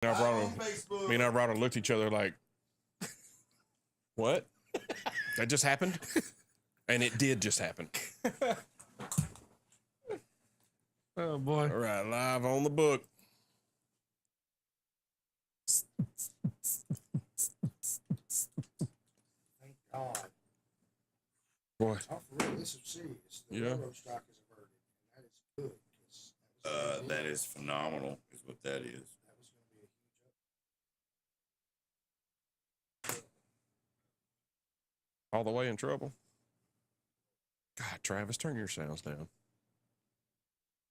Me and Alvarado looked at each other like, what? That just happened? And it did just happen. Oh, boy. All right, live on the book. Thank God. Boy. Oh, for real, this is serious. The railroad strike is averted, and that is good. 'Cause That is phenomenal, is what that is. that was going to be a huge All the way in trouble. God, Travis, turn your sounds down.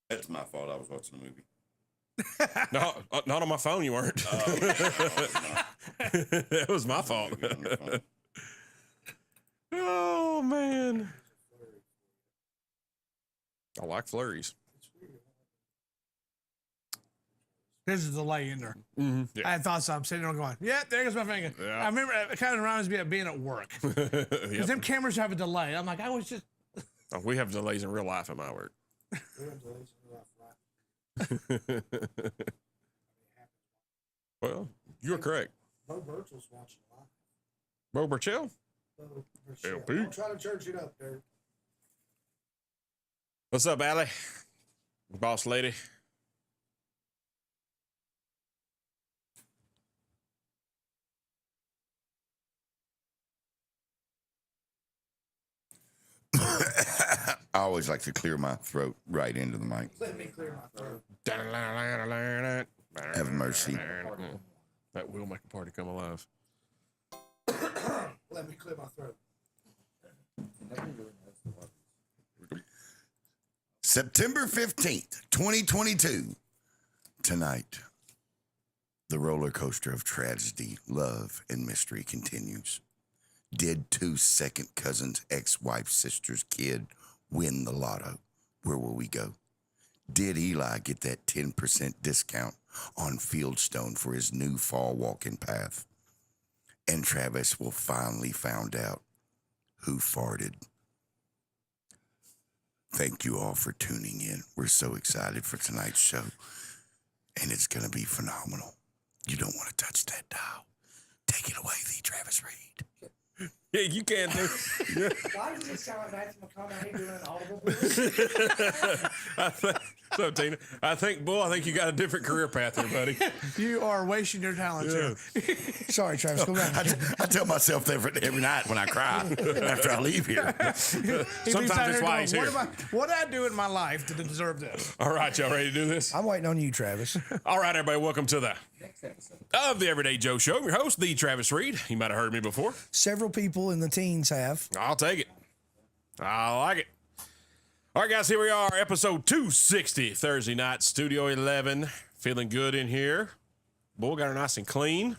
That's my fault. I was watching a movie. No, not on my phone. You weren't. That was my fault. Oh man, I like flurries. There's a delay in there. Mm-hmm. Yeah. I thought so. I'm sitting there going, yeah, there goes my finger. Yeah. I remember it kind of reminds me of being at work. Because Yep. them cameras have a delay. I'm like, I was just. Oh, we have delays in real life at my work. Well, you're correct. Bo Burchell's watching live. Bo Burchell? Bo Burchell. LP. Don't try to church it up, Dirk. What's up, Allie? Boss lady. I always like to clear my throat right into the mic. Let me clear my throat. Have mercy. That will make a party come alive. Let me clear my throat. September 15th, 2022. Tonight, the roller coaster of tragedy, love, and mystery continues. Did two second cousins, ex-wife, sister's kid win the lotto? Where will we go? Did Eli get that 10% discount on Fieldstone for his new fall walking path? And Travis will finally find out who farted. Thank you all for tuning in. We're so excited for tonight's show, and it's going to be phenomenal. You don't want to touch that dial. Take it away, the Travis Reed. Yeah, you can do. Why does it sound like Matthew McConaughey doing an audible? So, Tina, I think you got a different career path here, buddy. You are wasting your talent, too. Sorry, Travis. Go back. I tell myself that every night when I cry after I leave here. Sometimes that's why he's here. What did I do in my life to deserve this? All right, y'all ready to do this? I'm waiting on you, Travis. All right, everybody, welcome to the next episode of the Everyday Joe Show. I'm your host, the Travis Reed. You might have heard me before. Several people in the teens have. I'll take it. I like it. All right, guys, here we are, episode 260, Thursday night, Studio 11. Feeling good in here. Boy, got her nice and clean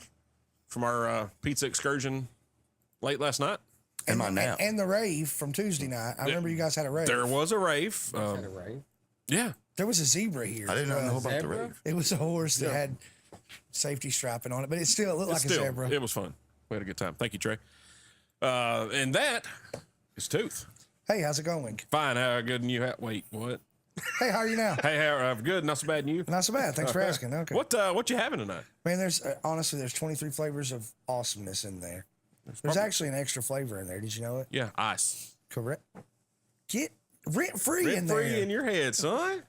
from our pizza excursion late last night. And my nap. And the rave from Tuesday night. I remember you guys had a rave. There was a rave. Had a rave? Yeah. There was a zebra here. I did not know about the rave. It was a horse that had safety striping on it, but it still looked like a zebra. It was fun. We had a good time. Thank you, Trey. And that is Tooth. Hey, how's it going? Fine. How good and you? Wait, what? Hey, how are you now? Hey, how good? Not so bad. And you? Not so bad. Thanks for asking. Okay. What you having tonight? Man, there's honestly there's 23 flavors of awesomeness in there. There's actually an extra flavor in there. Did you know it? Yeah, ice. Correct. Get rent free in Rent there. free in your head, son.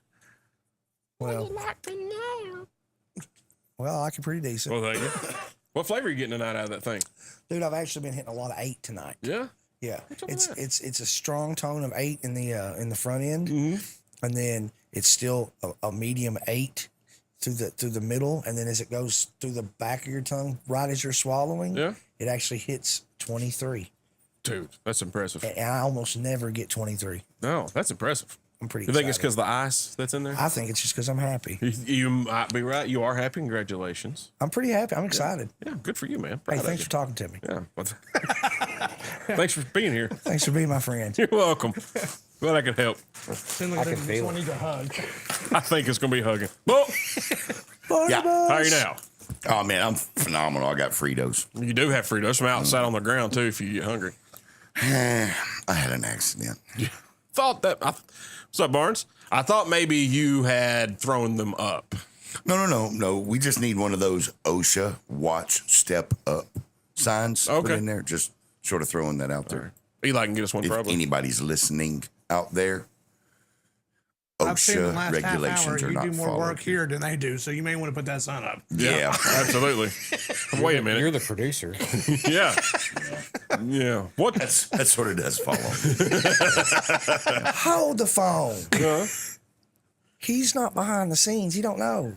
Well, I like it pretty decent. Well, thank you. What flavor are you getting tonight out of that thing? Dude, I've actually been hitting a lot of 8 tonight. Yeah. Yeah, What's up it's with that? it's a strong tone of 8 in the front end, and then it's still a medium 8 through the middle, and then as it goes through the back of your tongue, right as you're swallowing, Yeah. it actually hits 23. Dude, that's impressive. And I almost never get 23. No, that's impressive. I'm pretty. You think it's excited. because the ice that's in there? I think it's just because I'm happy. You might be right. You are happy. Congratulations. I'm pretty happy. I'm excited. Yeah, good for you, man. Hey, Proud of thanks you. for talking to me. Yeah. Thanks for being here. Thanks for being my friend. You're welcome. Glad I could help. Seems like can feel it. need a hug. I think it's gonna be hugging. Well, Yeah. how are you now? Oh, man, I'm phenomenal. I got Fritos. You do have Fritos from outside on the ground too if you get hungry. I had an accident. What's up, Barnes? I thought maybe you had thrown them up. No. We just need one of those OSHA watch step up signs put Okay. in there. Just sort of throwing that out there. Eli can get us one If probably. anybody's listening out there, I've seen the OSHA last half hour. regulations are You not do more followed. work here than they do, so you may want to put that sign up. Yeah. Absolutely. Wait a minute. You're the producer. Yeah. Yeah. What? That sort of does follow. Hold the phone. Uh, He's not behind the scenes. He don't know.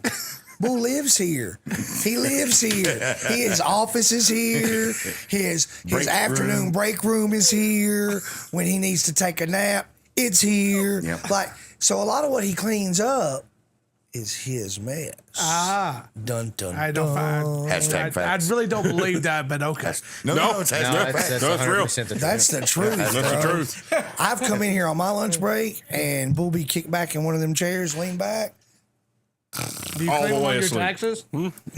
Bull lives here. He lives here. His office is here. His Break afternoon room. break room is here. When he needs to take a nap, it's here. Yep. Like, so a lot of what he cleans up is his mess. Ah, Dun dun. I don't find. Hashtag I facts. really don't believe that, but okay. No, it's hashtag No, facts. that's That's real. 100% the That's truth. the truth. That's the bro. truth. I've come in here on my lunch break and Bull be kicked back in one of them chairs, lean back. Do you All claim the them way on your asleep. taxes?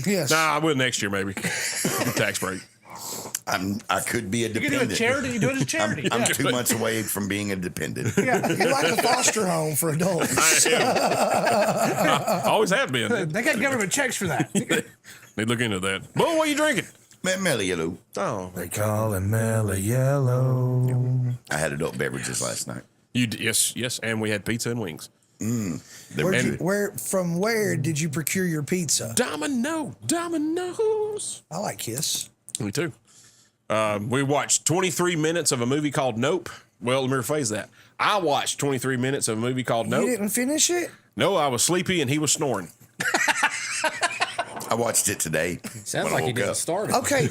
Yes. Nah, I will next year maybe. Tax break. I could be a You can dependent. do a charity. You do it as a charity. I'm yeah. 2 months away from being a dependent. You're like a foster home for adults. I am. I always have been. They got government checks for that. They look into that. Bull, what are you drinking? Melly Yellow. Oh, They call him Mellow Yellow. I had adult beverages last night. yes, and we had pizza and wings. From where did you procure your pizza? Domino's. I like Kiss. Me too. We watched 23 minutes of a movie called Nope. Well, let me rephrase that. I watched 23 minutes of a movie called You Nope. didn't finish it? No, I was sleepy and he was snoring. I watched it today. Sounds when I like you woke didn't up. start it. Okay,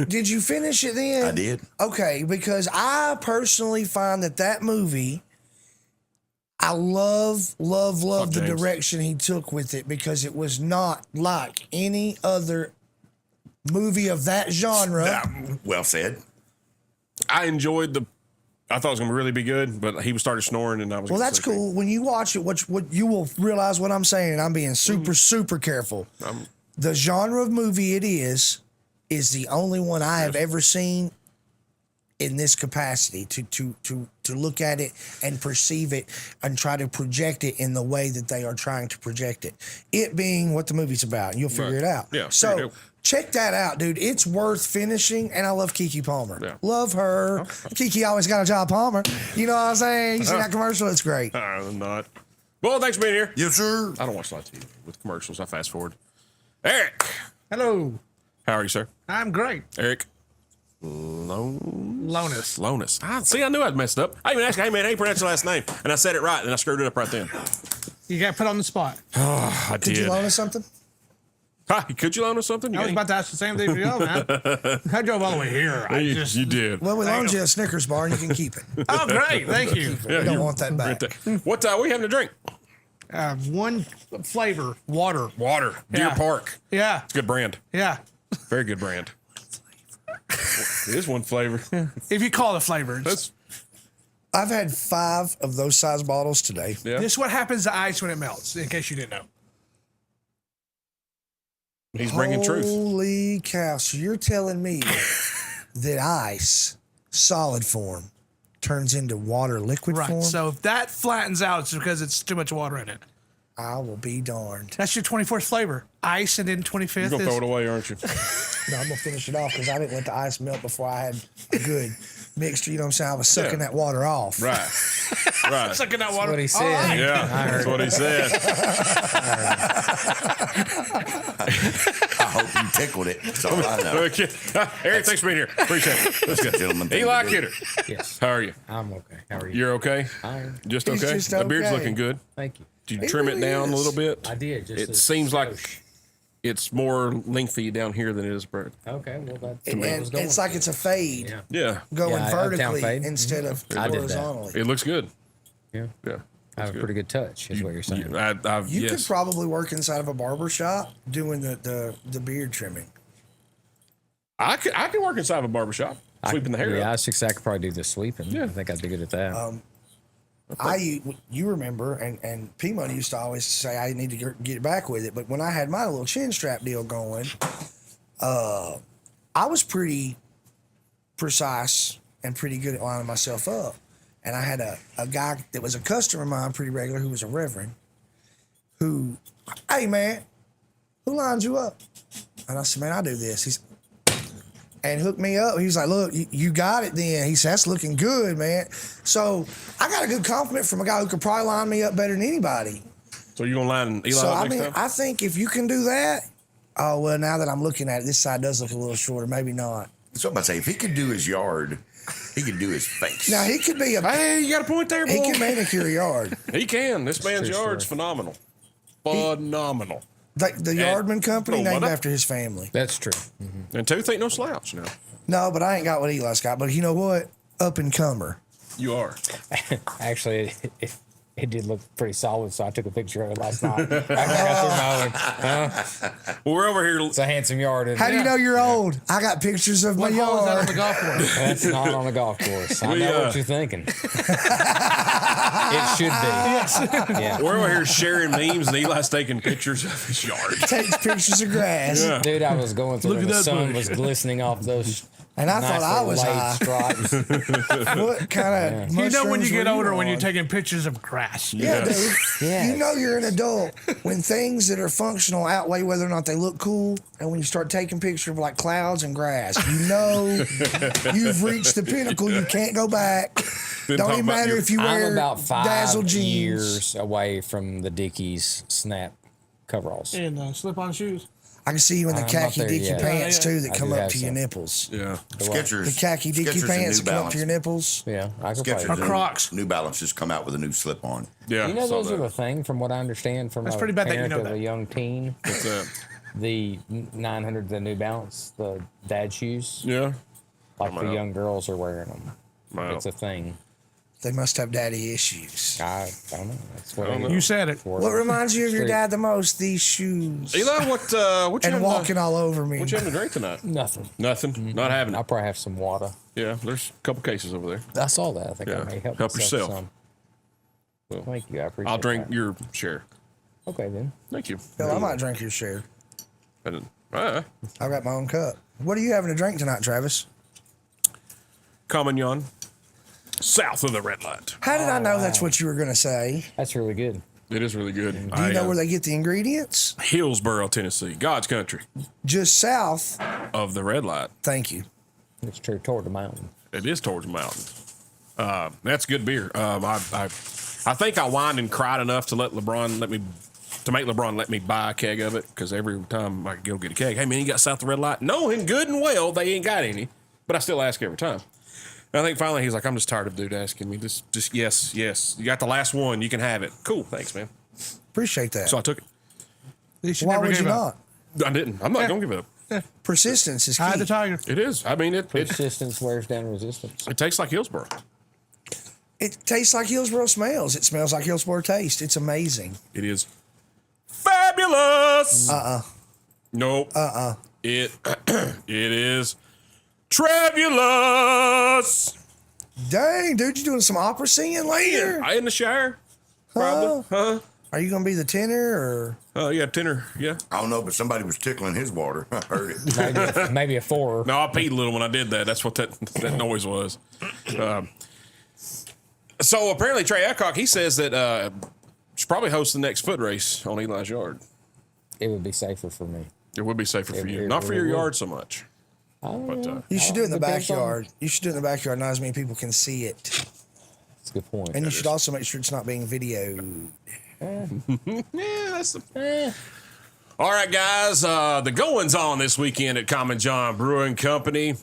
did you finish it then? I did. Okay, because I personally find that movie, I love the James. direction he took with it because it was not like any other movie of that genre. Well said. I enjoyed I thought it was going to really be good, but he started snoring and I was Well, getting that's sleepy. cool. When you watch it, what you will realize what I'm saying, and I'm being super careful. The genre of movie it is the only one I have ever seen in this capacity to look at it and perceive it and try to project it in the way that they are trying to project it. It being what the movie's about, and you'll figure Right. it out. Yeah, figure it So out. check that out, dude. It's worth finishing, and I love Keke Palmer. Yeah. Love her. Keke always got a job, Palmer. You know what I'm saying? You see that commercial? It's great. I'm not. Well, thanks for being here. Yes, sir. I don't watch a lot of TV with commercials. I fast forward. Eric, Hello. how are you, sir? I'm great. Eric Lonus. Lonus. See, I knew I'd messed up. I even asked, hey man, how you pronounce your last name? And I said it right, and I screwed it up right then. You got put on the spot. I Did you loan us something? Hi, could you loan us something? I was about to ask the same thing for you, man. I drove all the way here. You did. Well, we loaned you a Snickers bar, and you can keep it. Oh, great. Thank you. We don't you- want that back. What are we having to drink? One flavor, water. Water. Deer Yeah. Park. Yeah. It's a good brand. Yeah. Very good brand. It is one flavor. If you call it a flavor. That's I've had 5 of those size bottles today. yeah. This is what happens to ice when it melts, in case you didn't know. He's bringing truth. Holy cow. So you're telling me that ice, solid form, turns into water liquid Right. form? So if that flattens out, it's because it's too much water in it. I will be darned. That's your 24th flavor. Ice and then 25th You're gonna is throw it away, aren't you? No, I'm going to finish it off because I didn't let the ice melt before I had a good mixture. You know what I'm saying? I was sucking that water off. Right. Right. sucking that water. what he said. All right. Yeah, that's what he said. I hope you tickled it. That's all I know. Okay. Eric, thanks for being here. Appreciate it. Let's go. Gentlemen, thing Eli to do. Kidder, Yes, how are you? I'm okay. How are you? You're okay? I am. Just He's okay? just The beard's okay. looking good. Thank you. Did you It trim it really down a is. little bit? I did. Just It a seems like skosh. it's more lengthy down here than it is Brad. Okay, well, that's And, where I was going. it's like it's a fade Yeah. Yeah. going Yeah, uptown vertically fade. instead of I did that. horizontally. It looks good. Yeah. Yeah. I have a pretty good touch, is what you're saying. You yes. could probably work inside of a barber shop doing the beard trimming. I can work inside of a barbershop, sweeping the hair Yeah, up. I could probably do the sweeping. Yeah. I think I'd be good at that. You remember, and P Money used to always say I need to get back with it. But when I had my little chin strap deal going, I was pretty precise and pretty good at lining myself up. And I had a guy that was a customer of mine pretty regular who was a reverend who, hey man, who lined you up? And I said, man, I do this. And hooked me up. He was like, look, you got it then. He said, that's looking good, man. So I got a good compliment from a guy who could probably line me up better than anybody. So you gonna line Eli So, up I next mean, time? I think if you can do that, oh, well, now that I'm looking at it, this side does look a little shorter. Maybe not. That's what I'm about to say. If he could do his yard, he could do his face. Now, he could be a... Hey, you got a point there, boy. He can manicure a yard. He can. This man's true yard's story. phenomenal. Phenomenal. The Yardman Company, No, named what? after his family. That's true. And Tooth ain't no slouch now. No, but I ain't got what Eli's got. But you know what? Up and comer. You are. Actually, it did look pretty solid, so I took a picture of it last night. After I got through mowing. Well, we're over here. It's a handsome yard. Isn't How it? do you know you're old? I got pictures of my What hole is that on yard. the golf course? That's not on the golf course. I We, know what you're thinking. It should be. Yeah. We're over here sharing memes, and Eli's taking pictures of his yard. Takes pictures of grass. Yeah. Dude, I was going through Look when at the that sun bush. was glistening off those And I nice thought I little was laid high. stripes. What kind of You know when you mushrooms get were older when you're on? taking pictures of grass. Yeah, dude. Yeah. You know you're an adult when things that are functional outweigh whether or not they look cool, and when you start taking pictures of like clouds and grass, you know you've reached the pinnacle. You can't go back. Then Don't talk even about matter your- if you I'm wear about dazzle 5 jeans. years away from the Dickies snap coveralls. And slip-on shoes. I can see you in the I'm not khaki there dicky yet. pants Yeah, yeah. too that I come do up have to your some. nipples. Yeah. Skechers. The khaki dicky Skechers and pants New that come up to Balance. your nipples. Yeah, I could Skechers probably. Or Crocs. New Balance has come out with a new slip-on. Yeah. You know, saw those are that. the thing, from what I understand from That's a pretty bad that you parent know of that. a young teen. What's that? The 900, the New Balance, the dad shoes, Yeah. like I'm the out. young girls are wearing them. Wow. It's a thing. They must have daddy issues. I don't know. That's what I don't know. You said it. What reminds you of your Street. dad the most? These shoes. Eli, what you And having walking all over me. what you having to drink tonight? Nothing. Nothing. Not having I'll it. probably have some water. Yeah. There's a couple cases over there. I saw that. I think Yeah. I may help Help myself yourself. some. Well, Thank you. I appreciate I'll drink that. your share. Okay, then. Thank you. Hell, I might drink your share. I didn't. I got my own cup. What are you having to drink tonight, Travis? Comignon, south of the red light. How did I know that's what you were going to say? That's really good. It is really good. Do you know where they get the ingredients? Hillsboro, Tennessee, God's country Just south. of the red light. Thank you. It's true, toward the mountain. It is towards the mountain. That's good beer. I think I whined and cried enough to make LeBron let me buy a keg of it, because every time I go get a keg, hey man, you got south of the red light? Knowing good and well they ain't got any, but I still ask every time. And I think finally he's like, I'm just tired of dude asking me. Just yes. You got the last one, you can have it. Cool, thanks man. Appreciate that. So I took it. You should Why never would you give up. not? I didn't. I'm not gonna give it up. Persistence is Hide key. the tiger. It is. I mean, it Persistence wears down resistance. tastes like Hillsboro. It tastes like Hillsboro smells. It smells like Hillsboro taste. It's amazing. It is fabulous. Nope. It is trabulous. Dang, dude, you doing some opera singing later? I in the shower. Probably. Huh? Are you going to be the tenor or? Oh yeah, tenor. Yeah. I don't know, but somebody was tickling his water. I heard it. Maybe a 4. No, I peed a little when I did that. That's what that noise was. So apparently Trey Adcock, he says that should probably host the next foot race on Eli's yard. It would be safer for me. It would be safer for you, it not for your really would. yard so much. But You should do it in the Depends on- backyard. You should do it in the backyard. Not as many people can see it. That's a good point. And you should also make sure it's not being videoed. yeah, that's the. All right, guys. The goings on this weekend at Common John Brewing Company.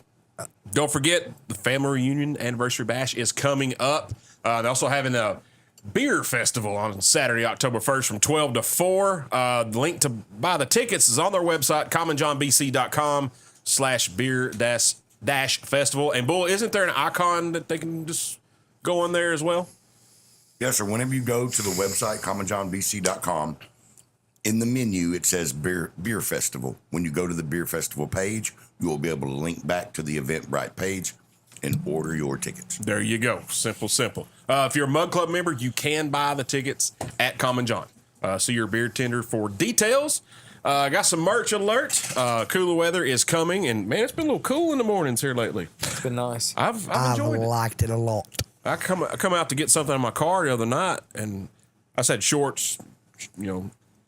Don't forget the family reunion anniversary bash is coming up. They're also having a beer festival on Saturday, October 1st from 12 to 4. The link to buy the tickets is on their website, commonjohnbc.com/beer-festival. And Bull, isn't there an icon that they can just go on there as well? Yes, sir. Whenever you go to the website, commonjohnbc.com, in the menu, it says beer festival. When you go to the beer festival page, you will be able to link back to the Eventbrite page and order your tickets. There you go. Simple. If you're a Mug Club member, you can buy the tickets at Common John. See your beer tender for details. Got some merch alert. Cooler weather is coming, and man, it's been a little cool in the mornings here lately. It's been nice. I've I've enjoyed it. liked it a lot. I come out to get something in my car the other night, and I said shorts,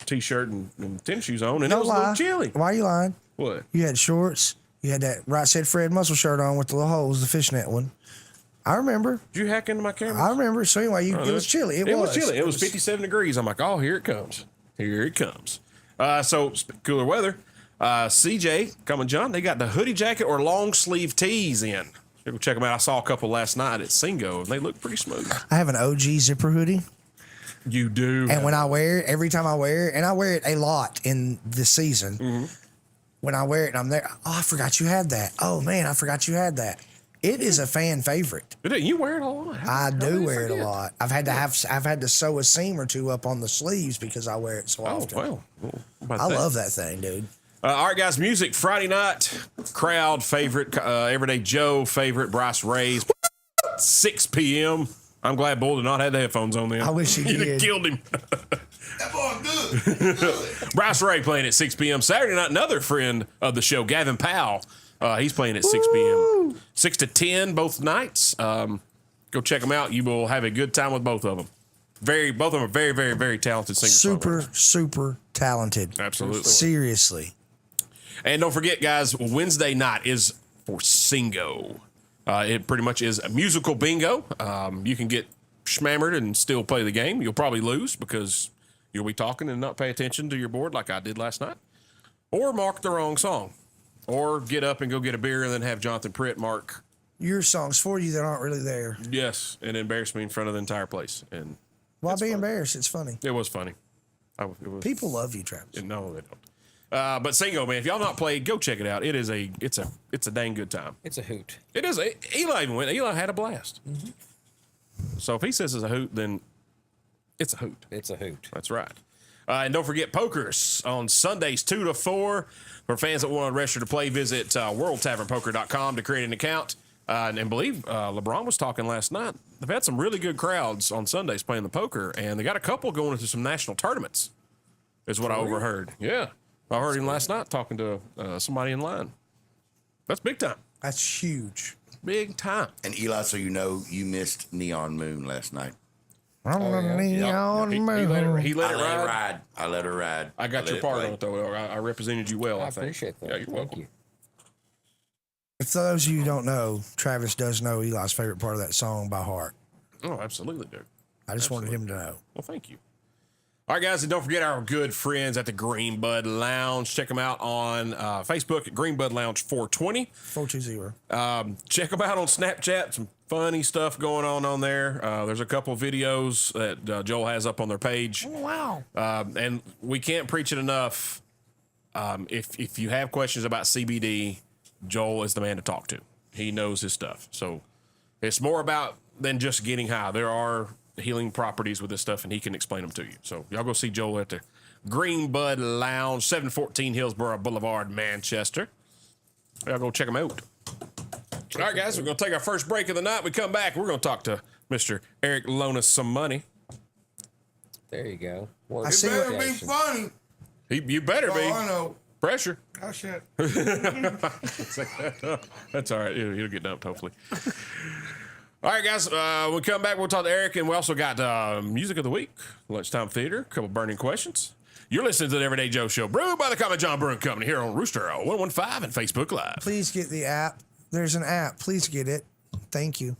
t-shirt and tennis shoes on, and it Don't was a lie. little chilly. Why are you lying? What? You had shorts. You had that Right Said Fred muscle shirt on with the little holes, the fishnet one. I remember. Did you hack into my camera? I remember. So anyway, it was chilly. It was chilly. It was 57 degrees. I'm like, oh, here it comes. Here it comes. So cooler weather. CJ, Come John, they got the hoodie jacket or long sleeve tees in. Go check them out. I saw a couple last night at Singo, and they look pretty smooth. I have an OG zipper hoodie. You do. And when I wear it, every time I wear it, and I wear it a lot in the season, when I wear it and I'm there, oh, I forgot you had that. Oh, man, I forgot you had that. It is a fan favorite. You wear it a lot. I do wear it a lot. I've had to sew a seam or two up on the sleeves because I wear it so Oh, often. well. I love that thing, dude. All right, guys, music Friday night, crowd favorite, Everyday Joe favorite, Bryce Ray's, 6 p.m. I'm glad Bull did not have the headphones on then. I wish he You'd have did. killed him. That boy good. Bryce Ray playing at 6 p.m. Saturday night, another friend of the show, Gavin Powell. He's playing at 6 p.m. 6 to 10 both nights. Go check them out. You will have a good time with both of them. Both of them are very, very, very talented singers. Super talented. Absolutely. Seriously. And don't forget, guys, Wednesday night is for Singo. It pretty much is a musical bingo. You can get schmammered and still play the game. You'll probably lose because you'll be talking and not pay attention to your board like I did last night. Or mark the wrong song. Or get up and go get a beer and then have Jonathan Pritt mark, Your songs for you that aren't really there. yes, and embarrass me in front of the entire place. And Why be embarrassed? It's funny. it was funny. People love you, Travis. No, they don't. But Singo, man, if y'all not played, go check it out. It's a dang good time. It's a hoot. It is. Eli even went. Eli had a blast. So if he says it's a hoot, then it's a hoot. It's a hoot. That's right. And don't forget pokers on Sundays 2 to 4. For fans that want to register to play, visit worldtavernpoker.com to create an account. And believe LeBron was talking last night. They've had some really good crowds on Sundays playing the poker, and they got a couple going into some national tournaments, is what I overheard. Yeah. I heard him last night talking to somebody in line. That's big time. That's huge. Big time. And Eli, so you know, you missed Neon Moon last night. On the neon He moon. let it ride. I let her ride. I got your part on it, though. I represented you well, I I think. appreciate that. Yeah, you're welcome. Thank you. If those of you who don't know, Travis does know Eli's favorite part of that song by heart. Oh, absolutely, dude. I just wanted him to know. Well, thank you. All right, guys, and don't forget our good friends at the Green Bud Lounge. Check them out on Facebook at Green Bud Lounge 420. 420. Check them out on Snapchat. Some funny stuff going on there. There's a couple videos that Joel has up on their page. Oh, wow. And we can't preach it enough. If you have questions about CBD, Joel is the man to talk to. He knows his stuff. So it's more about than just getting high. There are healing properties with this stuff, and he can explain them to you. So y'all go see Joel at the Green Bud Lounge, 714 Hillsborough Boulevard, Manchester. Y'all go check them out. All right, guys, we're going to take our first break of the night. We come back, we're going to talk to Mr. Eric loan us some money. There you go. I see Better what, be funny. You better be. Oh, I know. Pressure. Oh, shit. That's all right. He'll get dumped, hopefully. All right, guys. When we come back, we'll talk to Eric, and we also got music of the week, lunchtime theater, a couple burning questions. You're listening to the Everyday Joe Show, brewed by the Common John Brewing Company here on Rooster 115 and Facebook Live. please get the app. There's an app. Please get it. Thank you.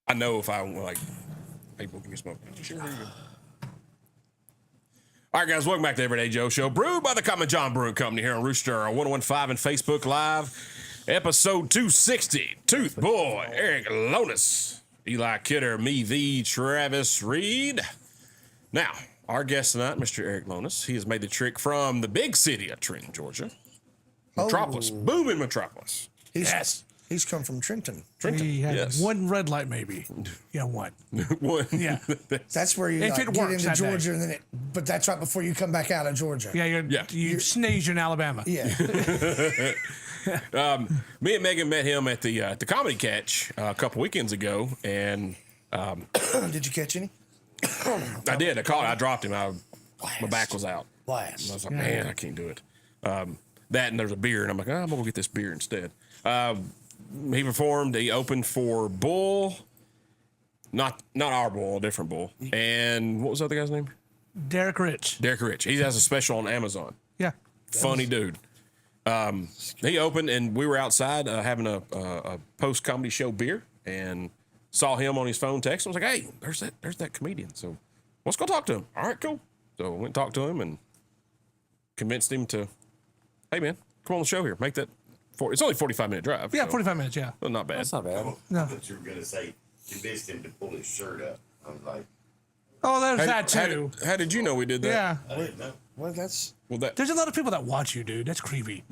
I know if I like, hey, boy, give me smoke. Sure. All right, guys, welcome back to Everyday Joe Show, brewed by the Common John Brewing Company here on Rooster 1015 and Facebook Live. Episode 260. Tooth Boy, Eric Lonis, Eli Kidder, me, the Travis Reed. Now, our guest tonight, Mr. Eric Lonis, he has made the trek from the big city of Trenton, Georgia. Metropolis, booming metropolis. He's come from Trenton. He had yes. one red light, maybe. Yeah, one. One. Yeah. That's where you If like, it get works into that day. Georgia, and then but that's right before you come back out of Georgia. Yeah, you sneeze, you're in Alabama. Yeah. Me and Megan met him at the Comedy Catch a couple weekends ago, and Did you catch any? I did. I caught it. I dropped him. My back was out. I Blast. was like, man, I can't do it. That and there's a beer, and I'm like, I'm gonna go get this beer instead. He performed. He opened for Bull, not our Bull, a different Bull. And what was the other guy's name? Derek Rich. Derek Rich. He has a special on Amazon. Yeah. Funny dude. He opened, and we were outside having a post comedy show beer, and saw him on his phone text. I was like, hey, there's that comedian. So let's go talk to him. All right, cool. So I went and talked to him and convinced him to, hey man, come on the show here. Make that. It's only 45-minute drive. Yeah, so, 45 minutes, yeah. well, not bad. That's not bad. No. I thought you were going to say you missed him to pull his shirt up. I was like, Oh, there's How that did- too. How did you know we did that? Yeah. I didn't know. Well, that's Well, that There's a lot of people that watch you, dude. That's creepy.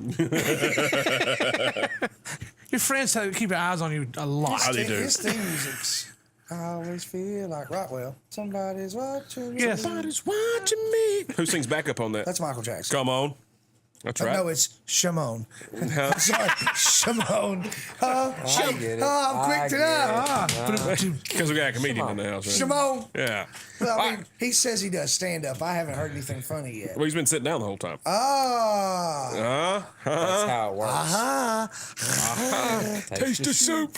Your friends keep their eyes on you a lot. How they do. his theme music's. I always feel like Rockwell. Somebody's watching me. Yes. somebody's watching me. Who sings backup on that? That's Michael Jackson. Come on. That's right. No, it's Shimon. Huh? Sorry, Shimon. I get it. I'm quick to know. Because we got a comedian in the house. Right? Shimon. Yeah. Well, I mean, he says he does stand up. I haven't heard anything funny yet. Well, he's been sitting down the whole time. Ah. That's how it works. Taste the soup.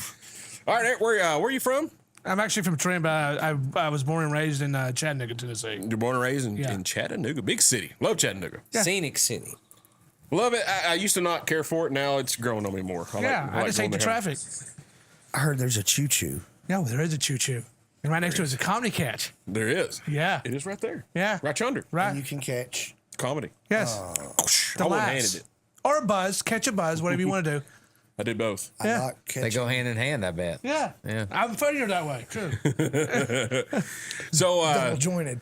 All right, Eric, where are you from? I'm actually from Trenton, but I was born and raised in Chattanooga, Tennessee. You're born and raised in, Yeah. in Chattanooga, big city. Love Chattanooga. Scenic city. Love it. I used to not care for it. Now it's growing on me more. I just hate the going there. traffic. I heard there's a choo-choo. No, there is a choo-choo. And right next to it is a comedy catch. There is. Yeah. It is right there. Yeah. Right yonder. Right. You can catch. Comedy. Yes. I laughs. one-handed it. Or a buzz, catch a buzz, whatever you want to do. I did both. I Yeah. like They catching. go hand in hand, I bet. Yeah. Yeah. I'm funnier that way. True. So Double jointed.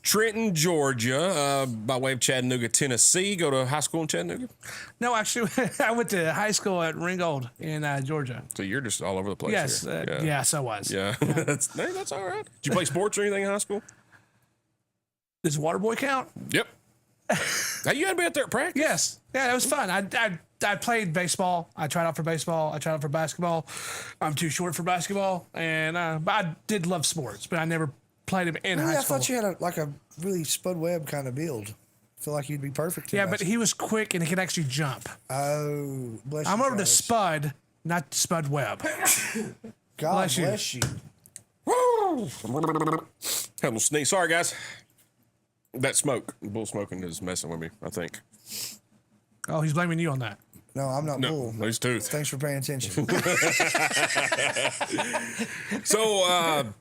Trenton, Georgia, by way of Chattanooga, Tennessee. Go to high school in Chattanooga. No, actually, I went to high school at Ringgold in Georgia. So you're just all over the place. Yes. here. Yes, I was. Yeah. That's all right. Did you play sports or anything in high school? Does Waterboy count? Yep. Now you had to be out there at practice. Yes. Yeah, it was fun. I played baseball. I tried out for baseball. I tried out for basketball. I'm too short for basketball, and but I did love sports, but I never played them in Really, high I school. thought you had a really Spud Webb kind of build. I feel like you'd be perfect. Yeah, but he was quick and he could actually jump. Oh, bless you. I'm over to guys. Spud, not Spud Webb. God bless you. bless you. Woo! Had a little sneeze. Sorry, guys. That smoke, bull smoking, is messing with me, I think. Oh, he's blaming you on that. No, I'm not No, bull. his tooth. Thanks for paying attention. So,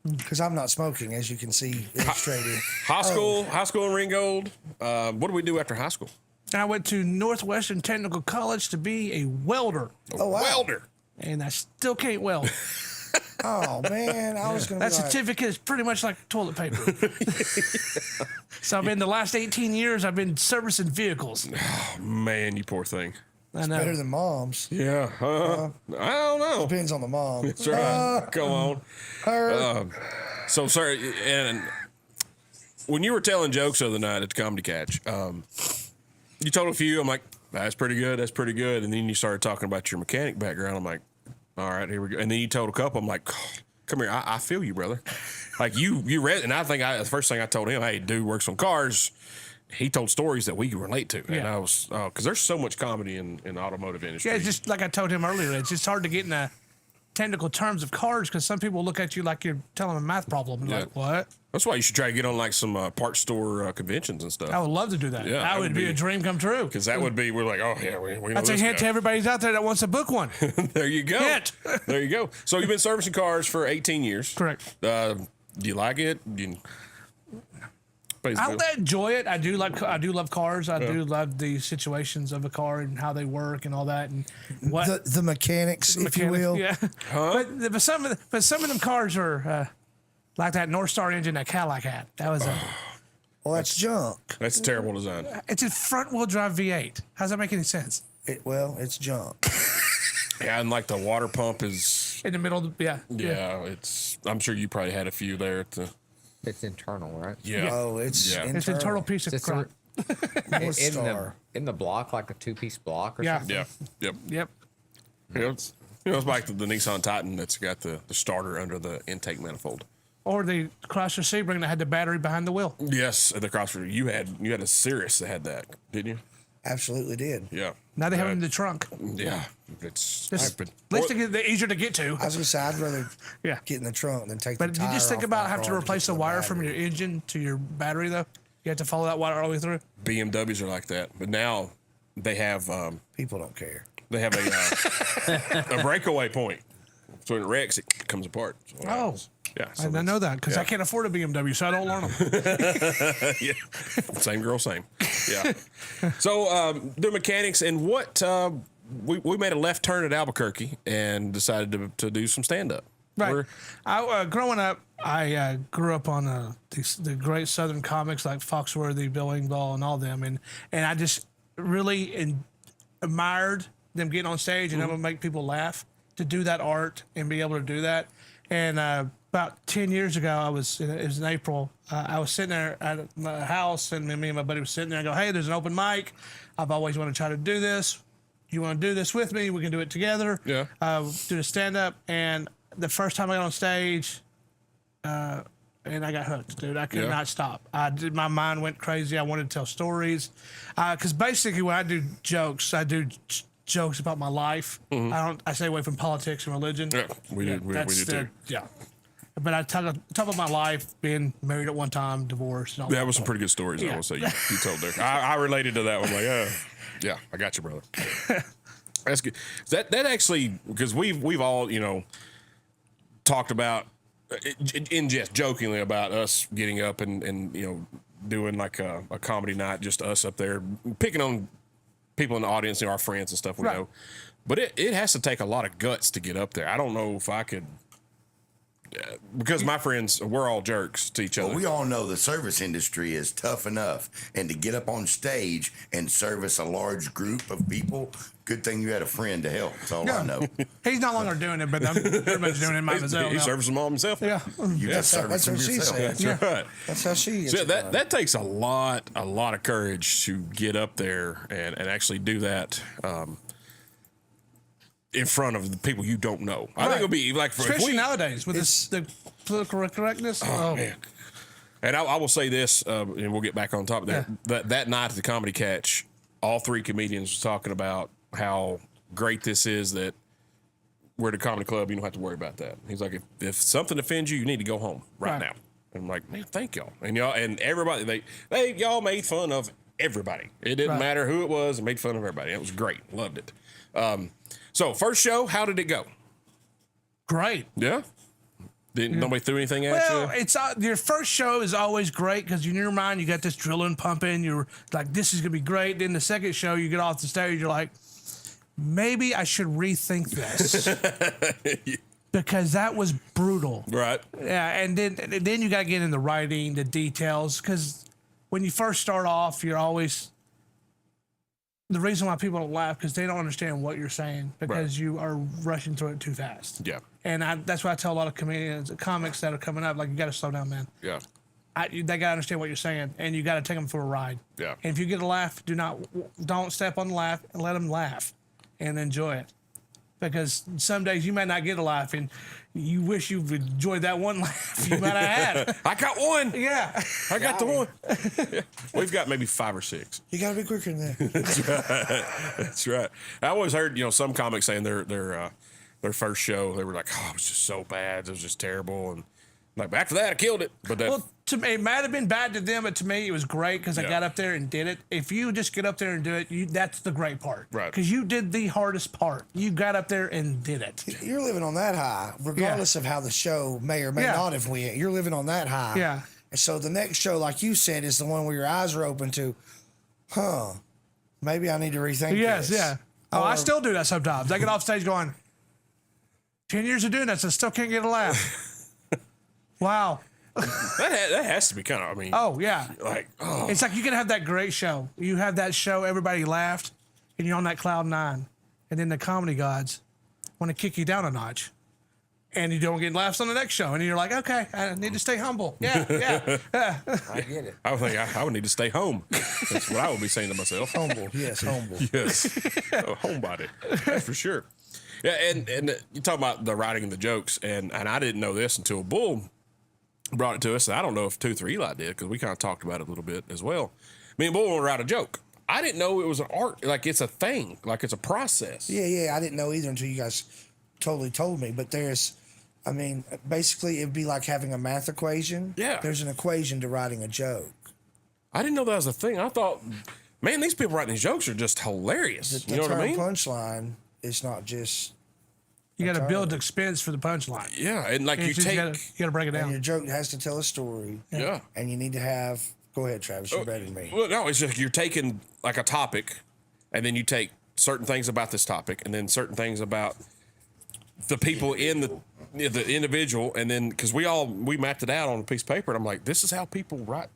Because I'm not smoking, as you can see illustrated. high school in Ringgold. What do we do after high school? And I went to Northwestern Technical College to be a welder, Oh, wow. Welder. and I still can't weld. Oh, man. I was going to That be like, certificate is pretty much like toilet paper. So I've been the last 18 years, I've been servicing vehicles. Man, you poor thing. I know. better than mom's. Yeah. I don't know. Depends on the mom. That's right. Come on. Her. So, sir, and when you were telling jokes the other night at the Comedy Catch, you told a few. I'm like, that's pretty good. That's pretty good. And then you started talking about your mechanic background. I'm like, all right, here we go. And then you told a couple. I'm like, come here. I feel you, brother. Like you read. And I think the first thing I told him, hey, dude works on cars. He told stories that we could relate to. And Yeah. I was, because there's so much comedy in the automotive industry. Yeah, it's just like I told him earlier, it's just hard to get in technical terms of cars because some people look at you like you're telling them a math problem. And like, what? That's why you should try to get on like some parts store conventions and stuff. I would love to do that. Yeah, that would be a dream come true. Because that would be, we're like, oh yeah, we know That's a this hint guy. to everybody's out there that wants to book one. There you go. Hint. There you go. So you've been servicing cars for 18 years. Correct. Do you like it? I enjoy it. I do love cars. I do love the situations of a car and how they work and all that and what The mechanics, if you will. Yeah. But some of them cars are like that North Star engine that Cadillac had. That was Well, that's junk. That's a terrible design. it's a front wheel drive V8. How's that make any sense? It's junk. Yeah, and like the water pump is. In the middle, of the, Yeah, it's. I'm sure you probably had a few there. It's internal, right? Yeah. Oh, it's Yeah. internal. It's an internal piece of It's crap. North Star. in the block, like a 2-piece block or Yeah. something. Yeah. Yep. Yep. It's like the Nissan Titan that's got the starter under the intake manifold. Or the Chrysler Sebring that had the battery behind the wheel. Yes, at the Chrysler, you had a Cirrus that had that, didn't you? Absolutely did. Yeah. Now they have it in the trunk. Yeah, it's Just, stupid. at least they're easier to get to. I was gonna say I'd rather Yeah. get in the trunk than take But the you tire just think off about my having to car replace get the to wire from battery. your engine to your battery, though. You have to follow that wire all the way through. BMWs are like that, but now they have People don't care. a breakaway point. So when it wrecks, it comes apart. So, Oh. yeah. I know that because I can't afford a BMW, so I don't learn them. Yeah. Same girl, same. Yeah. So the mechanics and what we made a left turn at Albuquerque and decided to do some stand up. Right. Growing up, I grew up on the great Southern comics like Foxworthy, Bill Engvall, and all them, and I just really admired them getting on stage and able to make people laugh, to do that art and be able to do that. And about 10 years ago, it was in April. I was sitting there at my house, and me and my buddy was sitting there. I go, "Hey, there's an open mic. I've always wanted to try to do this. You want to do this with me? We can do it together. Yeah. Do the stand up." And the first time I got on stage, and I got hooked, dude. I could not stop. My mind went crazy. I wanted to tell stories, because basically when I do jokes, I do jokes about my life. I stay away from politics and religion. Yeah, we do too. Yeah. But I talk about my life, being married at one time, divorced. And all That was some pretty good stories, I will say, you told there. I related to that one. Like, yeah, I got you, brother. That's good. That actually, because we've all, talked about, in jest, jokingly about us getting up and doing like a comedy night, just us up there, picking on people in the audience, our friends and stuff we know. But it has to take a lot of guts to get up there. I don't know if I could, because my friends, we're all jerks to each other. Well, we all know the service industry is tough enough, and to get up on stage and service a large group of people, good thing you had a friend to help. That's all I know. He's no longer doing it, but I'm pretty much doing it myself. He now. services them all himself. Yeah. You got service That's from what she yourself. said. That's right. That's how she is. So that takes a lot of courage to get up there and actually do that in front of the people you don't know. I think it'll be like especially nowadays with the political correctness. Oh man. And I will say this, and we'll get back on top of that. That night at the Comedy Catch, all three comedians were talking about how great this is that we're at a comedy club. You don't have to worry about that. He's like, if something offends you, you need to go home right now. And I'm like, man, thank y'all. And y'all and everybody, y'all made fun of everybody. It didn't matter who it was. It made fun of everybody. It was great. Loved it. So first show, how did it go? Great. Yeah. Nobody threw anything at Well, you? it's your first show is always great because in your mind you got this drilling pumping. You're like, this is gonna be great. Then the second show, you get off the stage, you're like, maybe I should rethink this because that was brutal. Right. Yeah, and then you got to get in the writing, the details, because when you first start off, you're always the reason why people don't laugh because they don't understand what you're saying because you are rushing through it too fast. Yeah. And that's why I tell a lot of comics that are coming up, like, you got to slow down, man. Yeah. They got to understand what you're saying, and you got to take them for a ride. Yeah. And if you get a laugh, don't step on the laugh and let them laugh and enjoy it. Because some days you might not get a laugh, and you wish you've enjoyed that one laugh you might have had. I got one. Yeah. I got the one. Yeah. We've got maybe 5 or 6. You got to be quicker than that. That's right. I always heard, some comics saying they're their first show. They were like, oh, it was just so bad. It was just terrible. And like, after that, I killed it. But that, Well, to me, it might have been bad to them, but to me, it was great because I Yeah. got up there and did it. If you just get up there and do it, that's the great part. Right. Because you did the hardest part. You got up there and did it. You're living on that high, regardless of how the show may or may Yeah. not have went. You're living on that high. Yeah. And so the next show, like you said, is the one where your eyes are open to, maybe I need to rethink Yes, this. yeah. Oh, I Or- still do that sometimes. I get off stage going, 10 years of doing this, I still can't get a laugh. Wow. that has to be kind of, I mean, Oh, yeah. like, oh. It's like you can have that great show. You have that show, everybody laughed, and you're on that cloud nine. And then the comedy gods want to kick you down a notch. And you don't get laughs on the next show. And you're like, okay, I need to stay humble. Yeah, yeah. I get it. I would think I would need to stay home. That's what I would be saying to myself. Humble, yes, humble. Yes, a homebody, that's for sure. Yeah, and you talk about the writing and the jokes, and I didn't know this until Bull brought it to us. And I don't know if Tooth or Eli did because we kind of talked about it a little bit as well. Me and Bull want to write a joke. I didn't know it was an art, like it's a thing, like it's a process. Yeah, I didn't know either until you guys totally told me. But basically, it'd be like having a math equation. Yeah. There's an equation to writing a joke. I didn't know that was a thing. I thought, man, these people writing these jokes are just hilarious. The You know what I term mean? punchline is not just, You got to build expense for the punchline. Yeah, and like you It's just take, you got to break it and your down. joke has to tell a story. yeah. And you need to have, go ahead, Travis, you're better than me. Well, no, it's just you're taking like a topic, and then you take certain things about this topic, and then certain things about the people in the individual, and then because we mapped it out on a piece of paper, and I'm like, this is how people write.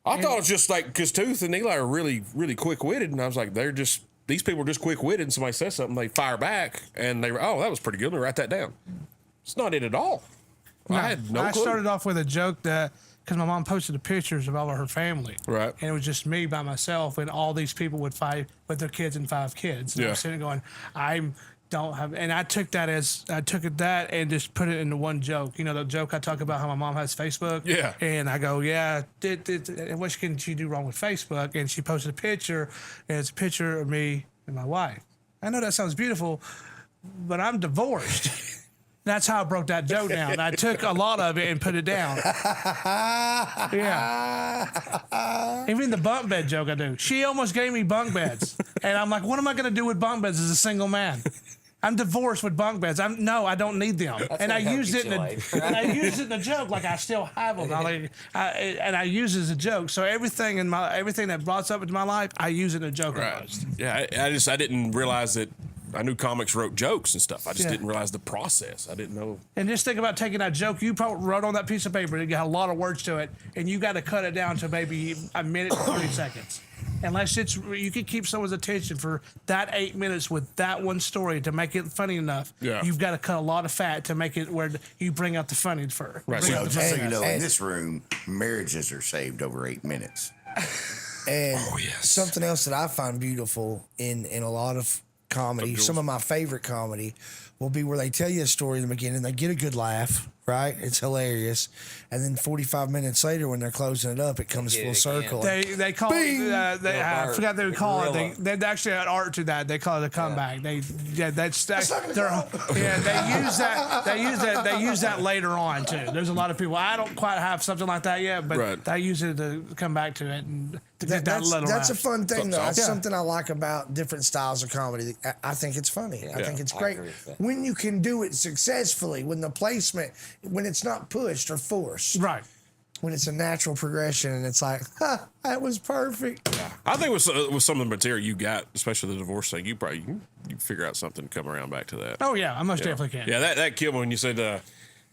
I thought it was just like because Tooth and Eli are really, really quick witted, and I was like, these people are just quick witted, and somebody says something, they fire back, and they that was pretty good. Let me write that down. It's not it at all. I had no clue. started off with a joke that because my mom posted the pictures of all of her family. Right. And it was just me by myself, and all these people with their kids and 5 kids. And Yeah. I'm sitting there going, and I took that and just put it into one joke. You know, the joke I talk about how my mom has Facebook. Yeah. And I go, yeah, what can she do wrong with Facebook? And she posted a picture, and it's a picture of me and my wife. I know that sounds beautiful, but I'm divorced. That's how I broke that joke down. I took a lot of it and put it down. Yeah. Even the bunk bed joke I do. She almost gave me bunk beds. And I'm like, what am I going to do with bunk beds as a single man? I'm divorced with bunk beds. I don't need them. And I used it in a joke, like I still have them. I use it as a joke. So everything that brought up into my life, I use it in a joke. Right. Almost. Yeah, I didn't realize that. I knew comics wrote jokes and stuff. I just Yeah. didn't realize the process. I didn't know. And just think about taking that joke you wrote on that piece of paper. It got a lot of words to it, and you got to cut it down to maybe a minute and 30 seconds. Unless you can keep someone's attention for that 8 minutes with that one story to make it funny enough. Yeah. You've got to cut a lot of fat to make it where you bring out the funny for. Right. bring So out the Just so funny. you know, in And- this room, marriages are saved over 8 minutes. And yes. something else that I find beautiful in a lot of comedy, some of my favorite comedy, will be where they tell you a story in the beginning, they get a good laugh, right? It's hilarious. And then 45 minutes later, when they're closing it up, it comes Get full it circle. They call it. I art. forgot they would call it. Gorilla. They actually had art to that. They call it a comeback. They use that later on too. There's a lot of people. I don't quite have something like that yet, but Right. they use it to come back to it and to get that little. That's a laugh. fun thing, though. That's Yeah. something I like about different styles of comedy. I think it's funny. I think it's I great agree with that. when you can do it successfully, when the placement, when it's not pushed or forced, Right. when it's a natural progression and it's like, that was perfect. I think with some of the material you got, especially the divorce thing, you figure out something to come around back to that. Oh yeah, I most definitely can. Yeah, that killed me when you said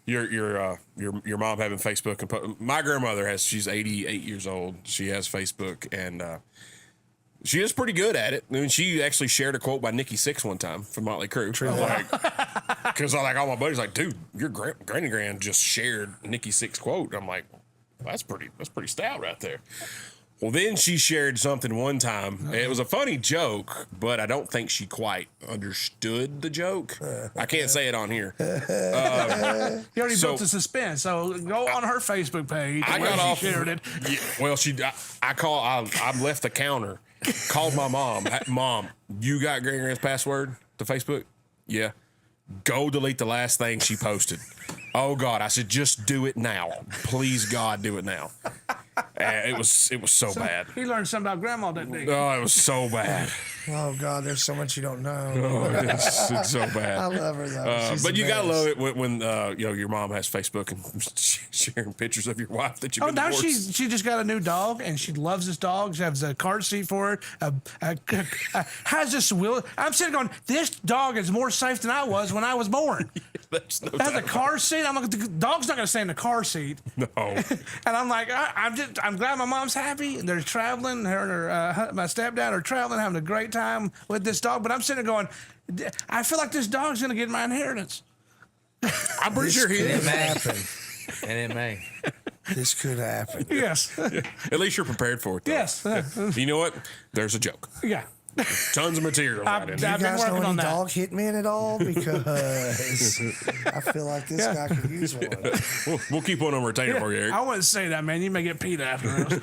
your mom having Facebook and my grandmother she's 88 years old. She has Facebook and she is pretty good at it. I mean, she actually shared a quote by Nikki Sixx one time from Motley Crue. Because all my buddies like, dude, your granny just shared Nikki Sixx quote. I'm like, well, that's pretty stout right there. Well, then she shared something one time. It was a funny joke, but I don't think she quite understood the joke. I can't say it on here. You already So- built the suspense, so go on her Facebook page. I where got she off. shared it. Yeah, well, I left the counter, called my mom. Mom, you got Grand's password to Facebook? Yeah. Go delete the last thing she posted. Oh God, I said, just do it now. Please God, do it now. It was so bad. He learned something about grandma that day. Oh, it was so bad. Oh God, there's so much you don't know. Oh, it's so I bad. love her though. She's But the you gotta best. love it when your mom has Facebook and sharing pictures of your wife that you've Oh, been now divorced. she just got a new dog and she loves this dog. She has a car seat for it. Has this will. I'm sitting going, this dog is more safe than I was when I was born. There's no It has a doubt car seat. I'm like, the dog's not gonna stay in the car seat. about it. No. And I'm like, I'm glad my mom's happy. They're traveling. Her and her, my stepdad are traveling, having a great time with this dog. But I'm sitting there going, I feel like this dog's gonna get my inheritance. I'm pretty sure he Could is. happen. And it may. This could happen. Yes. At least you're prepared for it, though. Yes. You know what? There's a joke. Yeah. Tons of material right in I've there. You been guys know working on any that. dog hitmen at all? Because I feel like this guy could use one. We'll keep one on retainer for you, Eric. I wouldn't say that, man. You may get PETA after this.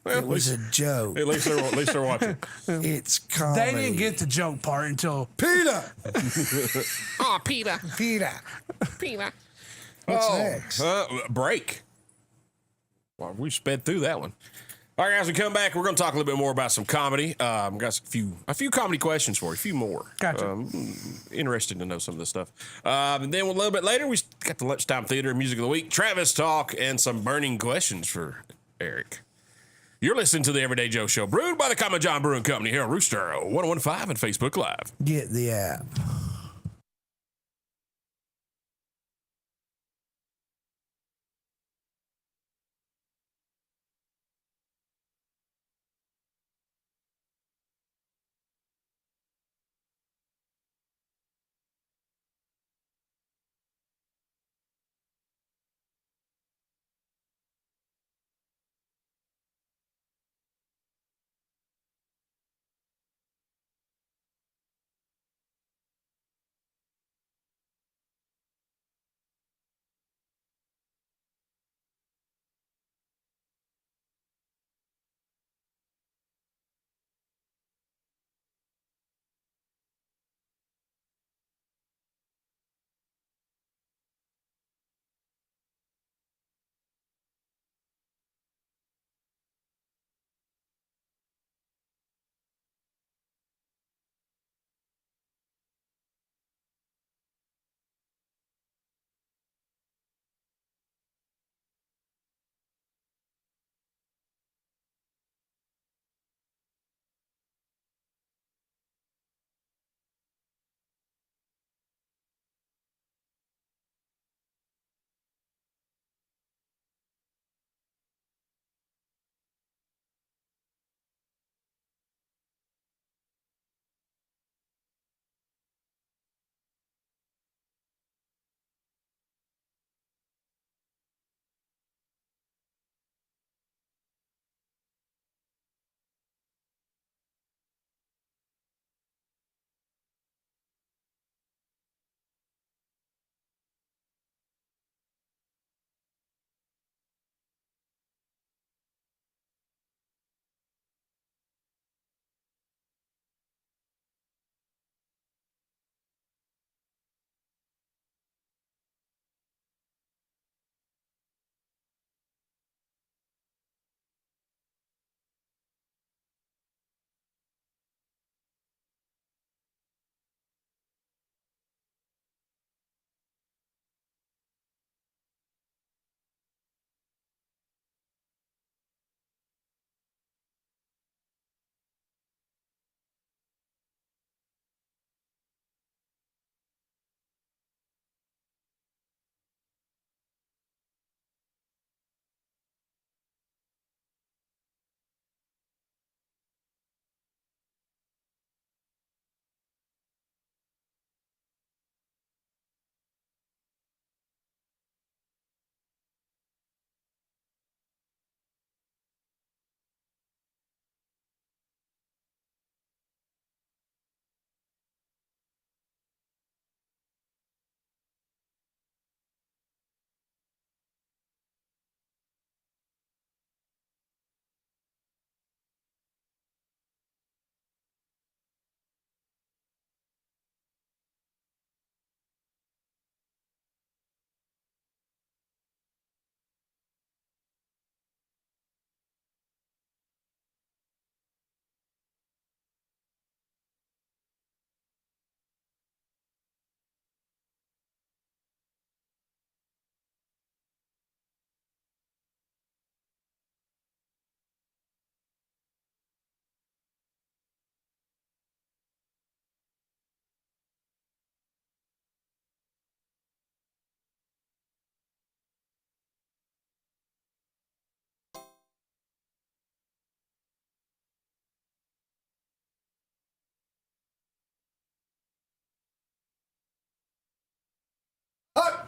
It was a joke. At least they're watching. It's comedy. They didn't get the joke part until Peter. Oh, Peter. Peter. Peter. What's next? Break. Well, we sped through that one. All right, guys, we come back. We're going to talk a little bit more about some comedy. Got a few comedy questions for you, a few more. Gotcha. Interested to know some of this stuff. And then a little bit later, we got the lunchtime theater and music of the week, Travis talk, and some burning questions for Eric. You're listening to the Everyday Joe Show, brewed by the Common John Brewing Company here on Rooster 1015 and Facebook Live. Get the app.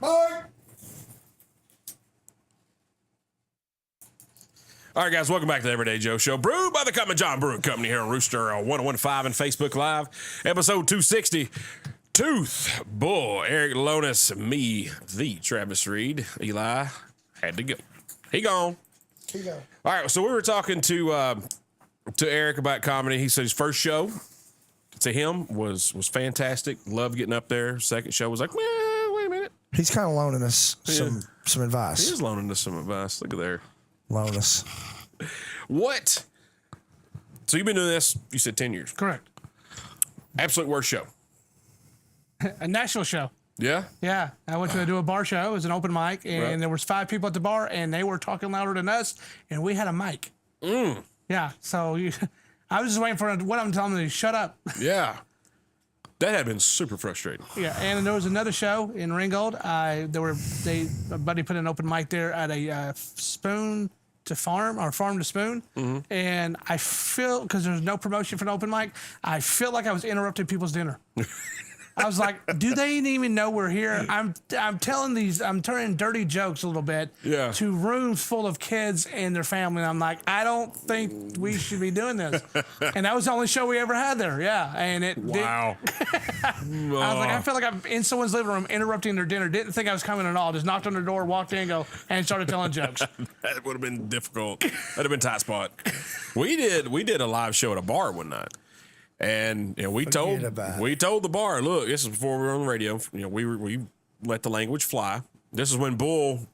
Bye. All right, guys, welcome back to the Everyday Joe Show. Brewed by the Common John Brewing Company here on Rooster 1015 and Facebook Live. Episode 260. Tooth Bull. Eric Lonis, me, the Travis Reed. Eli had to go. He gone. Here you go. All right, so we were talking to Eric about comedy. He said his first show to him was fantastic. Loved getting up there. Second show was like, well, wait a minute. He's kind of loaning us some advice. He is loaning us some advice. Look at there. Loaning us. What? So you've been doing this, you said 10 years. Correct. Absolute worst show. A national show. Yeah? Yeah, I went to do a bar show. It was an open mic, and Right. there was 5 people at the bar, and they were talking louder than us, and we had a mic. Yeah, so I was just waiting for what I'm telling them to shut up. Yeah. That had been super frustrating. Yeah, and there was another show in Ringgold. A buddy put an open mic there at a spoon to farm or farm to spoon, and I feel because there's no promotion for an open mic, I feel like I was interrupting people's dinner. I was like, do they even know we're here? I'm turning dirty jokes a little bit to rooms full of kids and their family. And I'm like, I don't think we should be doing this. And that was the only show we ever had there. Yeah. And Wow. I was like, I feel like I'm in someone's living room interrupting their dinner. Didn't think I was coming at all. Just knocked on their door, walked in, and started telling jokes. That would have been difficult. That'd have been tight spot. We did a live show at a bar one night. And we told the bar, look, this is before we were on the radio. We let the language fly. This is when Bull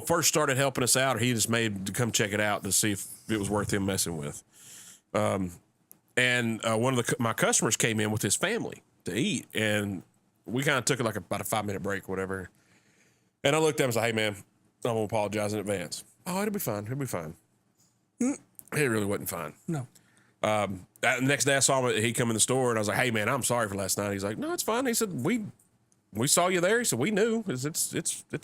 first started helping us out, or he just made to come check it out to see if it was worth him messing with. And one of my customers came in with his family to eat, and we kind of took it like about a 5-minute break, or whatever. And I looked at him and said, "Hey, man, I'm gonna apologize in advance." "Oh, it'll be fine. It'll be fine." It really wasn't fine. No. The next day I saw him, he come in the store, and I was like, "Hey, man, I'm sorry for last night." He's like, "No, it's fine." He said, we saw you there. He said, "We knew. It's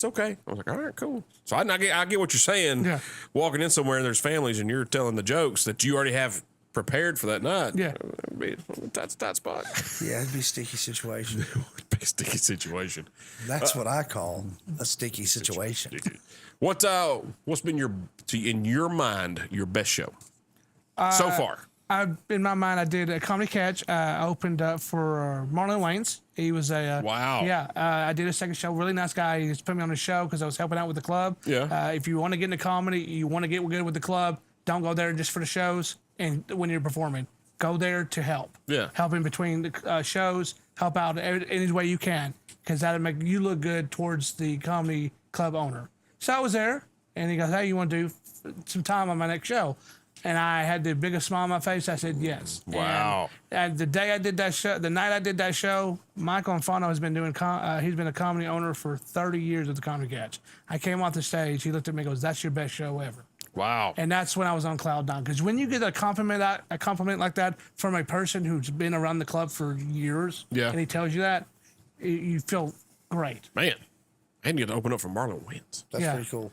okay." I was like, "All right, cool." So I get what you're saying. Yeah. Walking in somewhere and there's families and you're telling the jokes that you already have prepared for that night. Yeah. It'd be a tight spot. Yeah, it'd be a sticky situation. It'd be a sticky situation. That's what I call a sticky situation. What's been in your mind, your best show so far? In my mind, I did a comedy catch. I opened up for Marlon Wayans. He was a Wow. Yeah, I did a second show. Really nice guy. He just put me on the show because I was helping out with the club. Yeah. If you want to get into comedy, you want to get good with the club. Don't go there just for the shows. And when you're performing, go there to help. Yeah. Help in between the shows. Help out any way you can because that'll make you look good towards the comedy club owner. So I was there, and he goes, "Hey, you want to do some time on my next show?" And I had the biggest smile on my face. I said yes. Wow. And the day I did that show, the night I did that show, Michael Infano has been doing. He's been a comedy owner for 30 years at the Comedy Catch. I came off the stage. He looked at me and goes, "That's your best show ever." Wow. And that's when I was on cloud nine. Because when you get a compliment like that from a person who's been around the club for years, and he tells you that, you feel great. Man, I didn't get to open up for Marlon Wayans. That's pretty cool.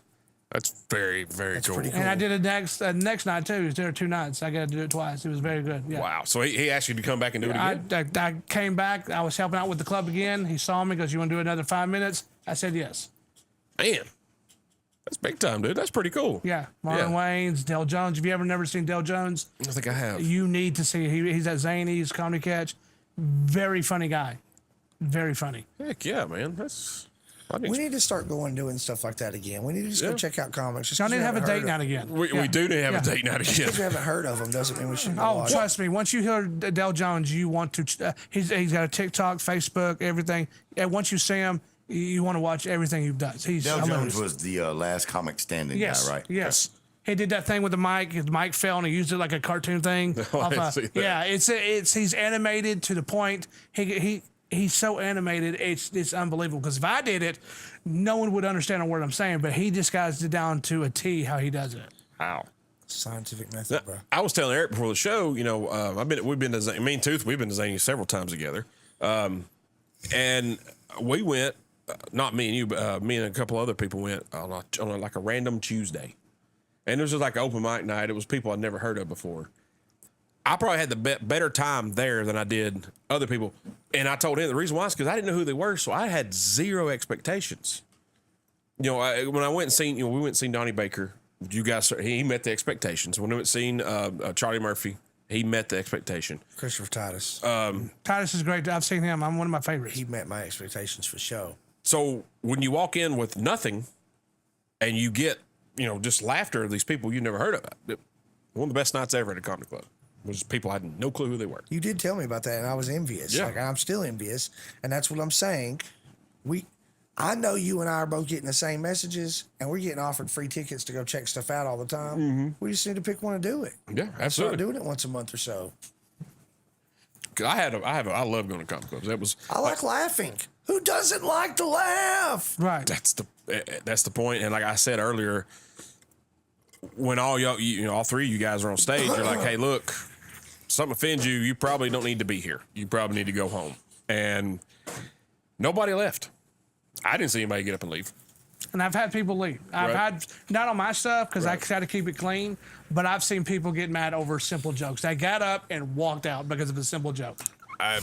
That's very, very cool. pretty cool. And I did it next night too. He was there 2 nights. I got to do it twice. It was very good. Yeah. Wow. So he asked you to come back and do it again? I came back. I was helping out with the club again. He saw me, goes, "You want to do another 5 minutes?" I said yes. Man, that's big time, dude. That's pretty cool. Yeah. Marlon Wayans, Del Jones. Have you ever never seen Del Jones? I think I have. You need to see. He's at Zany's Comedy Catch. Very funny guy. Very funny. Heck yeah, man. We need to start going doing stuff like that again. We need to just go check out comics. Just Y'all 'cause need we to have a haven't date heard night again. We do need to have a date night again. Because we haven't heard of them doesn't mean we should go Oh, watch. trust me. Once you hear Del Jones, you want to. He's got a TikTok, Facebook, everything. And once you see him, you want to watch everything he does. He's Del hilarious. Jones was the last comic standing Yes, guy, right? yes. He did that thing with the mic. His mic fell and he used it like a cartoon thing. I didn't see that. Yeah, it's he's animated to the point. He's so animated. It's unbelievable. Because if I did it, no one would understand a word I'm saying. But he just got it down to a T how he does it. Wow. Scientific method, bro. I was telling Eric before the show, we've been to me and Tooth, we've been to Zany several times together. And we went, not me and you, but me and a couple other people went on like a random Tuesday. And it was just like an open mic night. It was people I'd never heard of before. I probably had the better time there than I did other people. And I told him the reason why is because I didn't know who they were, so I had zero expectations. You know, when I went and seen, we went and seen Donnie Baker. You guys, he met the expectations. When I went and seen Charlie Murphy, he met the expectation. Christopher Titus. Titus is great. I've seen him. I'm one of my favorites. He met my expectations for sure. So when you walk in with nothing and you get, just laughter of these people you've never heard of, one of the best nights ever at a comedy club was people had no clue who they were. You did tell me about that, and I was envious. Yeah. Like, I'm still envious, and that's what I'm saying. I know you and I are both getting the same messages, and we're getting offered free tickets to go check stuff out all the time. Mm-hmm. We just need to pick one and do it. Yeah, Start absolutely. doing it once a month or so. I love going to comedy clubs. I like laughing. Who doesn't like to laugh? Right. That's the point. And like I said earlier, when all all three of you guys are on stage, you're like, hey, look, something offends you, you probably don't need to be here. You probably need to go home. And nobody left. I didn't see anybody get up and leave. And I've had people leave. I've had, not on my stuff, because I try to keep it clean, but I've seen people get mad over simple jokes. They got up and walked out because of a simple joke. I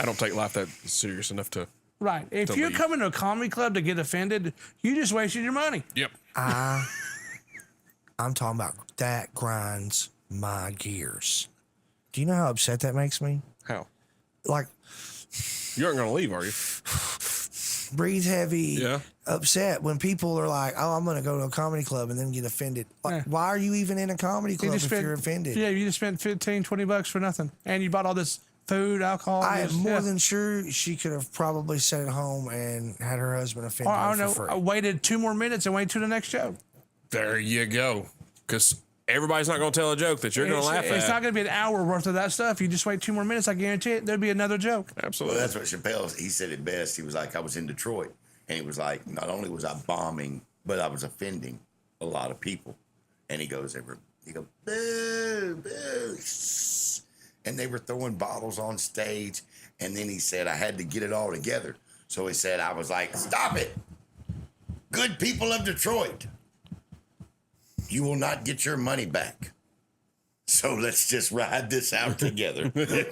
don't take life that serious enough to. Right. If you're leave. coming to a comedy club to get offended, you just wasted your money. Yep. I'm talking about that grinds my gears. Do you know how upset that makes me? How? Like, You aren't going to leave, are you? breathe heavy, Yeah. upset when people are like, "Oh, I'm going to go to a comedy club," and then get offended. Like, Yeah. why are you even in a comedy club if you're offended? Yeah, you just spent $15-20 for nothing. And you bought all this food, alcohol. I this- am more yeah. than sure she could have probably sat at home and had her husband offended Or, I her don't for know, I free. waited 2 more minutes and waited to the next show. There you go. Because everybody's not going to tell a joke that you're going to laugh It's at. not going to be an hour worth of that stuff. You just wait 2 more minutes, I guarantee it, there'll be another joke. Absolutely. Well, that's what Chappelle, he said it best. He was like, I was in Detroit, and he was like, not only was I bombing, but I was offending a lot of people. And he goes, boo, boo, shh. And they were throwing bottles on stage. And then he said, I had to get it all together. So he said, I was like, stop it. Good people of Detroit, you will not get your money back. So let's just ride this out together. It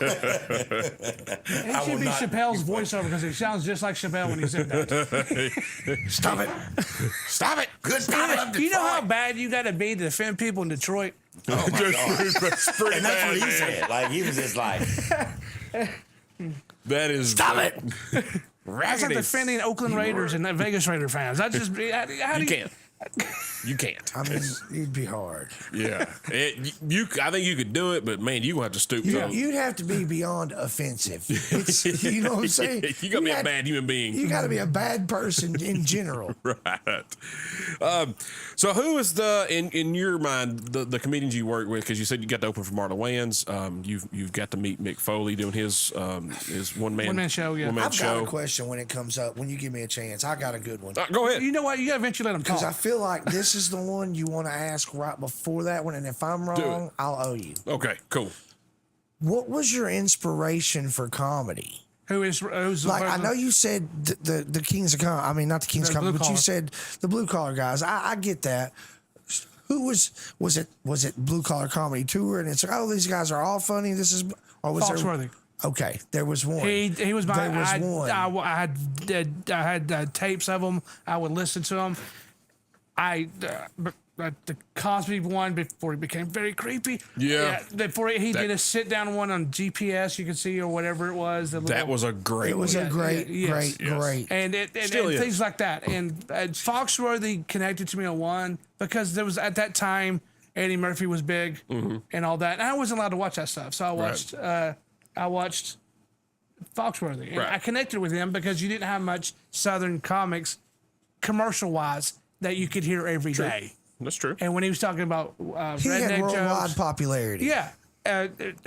should be Chappelle's voiceover because it sounds just like Chappelle when he said that. Stop it. Stop it. Good people of Detroit. You know how bad you got to be to offend people in Detroit? Oh my God. That's pretty And that's bad, what he man. said. Like, he was just like, That is. Stop it. That's like Raggedy. defending Oakland Raiders and Vegas Raider fans. That's just how do You can't. You can't. I mean, it'd be hard. Yeah. I think you could do it, but man, you gonna have to stoop to it. You'd have to be beyond offensive. It's, you know what I'm saying? You gotta be a had- bad human being. You got to be a bad person in general. Right. So who is in your mind the comedians you work with? Because you said you got to open for Marlon Wayans. You've got to meet Mick Foley doing his one man show, yeah. I've show. got a question when it comes up. When you give me a chance, I got a good one. Go ahead. You know what? You got to eventually let them Because I talk. feel like this is the one you want to ask right before that one, and if I'm wrong, I'll owe you. Okay. Cool. What was your inspiration for comedy? Who's Like, I know you said the Kings of Comedy. I mean, not the Kings of The Comedy, blue but you collar. said the blue collar guys. I get that. Who was it Blue Collar Comedy Tour? And it's like, oh, these guys are all funny. This is, or was Foxworthy. there? Okay, there was one. He was my. There was one. I had tapes of them. I would listen to them. The Cosby one before he became very creepy. Yeah. Before he did a sit down one on GPS, you could see, or whatever it was. That was a great. It was one. a great, yes. great. and Still is. things like that. And Foxworthy connected to me on one because there was at that time Eddie Murphy was big and all that. And I wasn't allowed to watch that stuff, so I watched Foxworthy, and Right. I connected with him because you didn't have much Southern comics, commercial wise, that you could hear every day. That's true. And when he was talking about He had redneck worldwide jokes, popularity. yeah,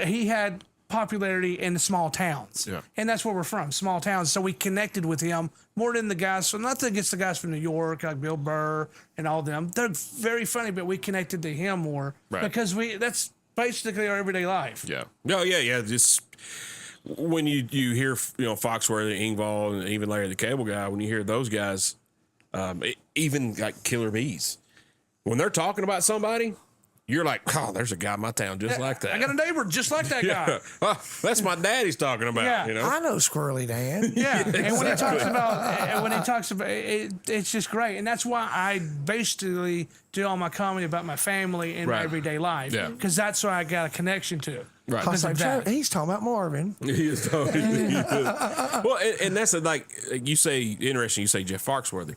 he had popularity in the small towns. Yeah. And that's where we're from, small towns. So we connected with him more than the guys. So nothing against the guys from New York, like Bill Burr and all them. They're very funny, but we connected to him more Right. because that's basically our everyday life. Yeah. No. Yeah. Just when you hear Foxworthy, Ingval, and even Larry the Cable Guy, when you hear those guys, even like Killer Bees, when they're talking about somebody, you're like, oh, there's a guy in my town just like that. I got a neighbor just like that guy. Oh, that's my dad he's talking about. Yeah. You know, I know Squirrely Dan. Yeah, and when he talks about it, it's just great, and that's why I basically do all my comedy about my family and my Right. everyday life, Yeah. because that's what I got a connection to. Right. I was Because like, of that. he's talking about Marvin. He is totally. Well, and that's like you say. Interesting. You say Jeff Foxworthy.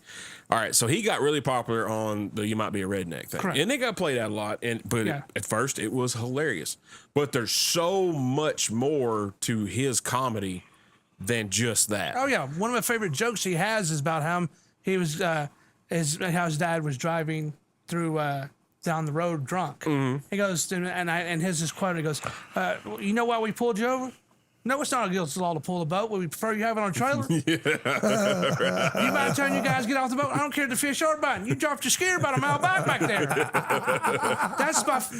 All right, so he got really popular on the "You Might Be a Redneck" thing, Correct. and it got played out a lot. But Yeah. at first, it was hilarious. But there's so much more to his comedy than just that. Oh yeah, one of my favorite jokes he has is about how he was how his dad was driving through down the road drunk. He goes and his quote. He goes, "You know why we pulled you over? No, it's not against the law to pull the boat. We prefer you have it on a trailer. You by the time you guys get off the boat, I don't care if the fish are biting. You dropped your skier about a mile back there.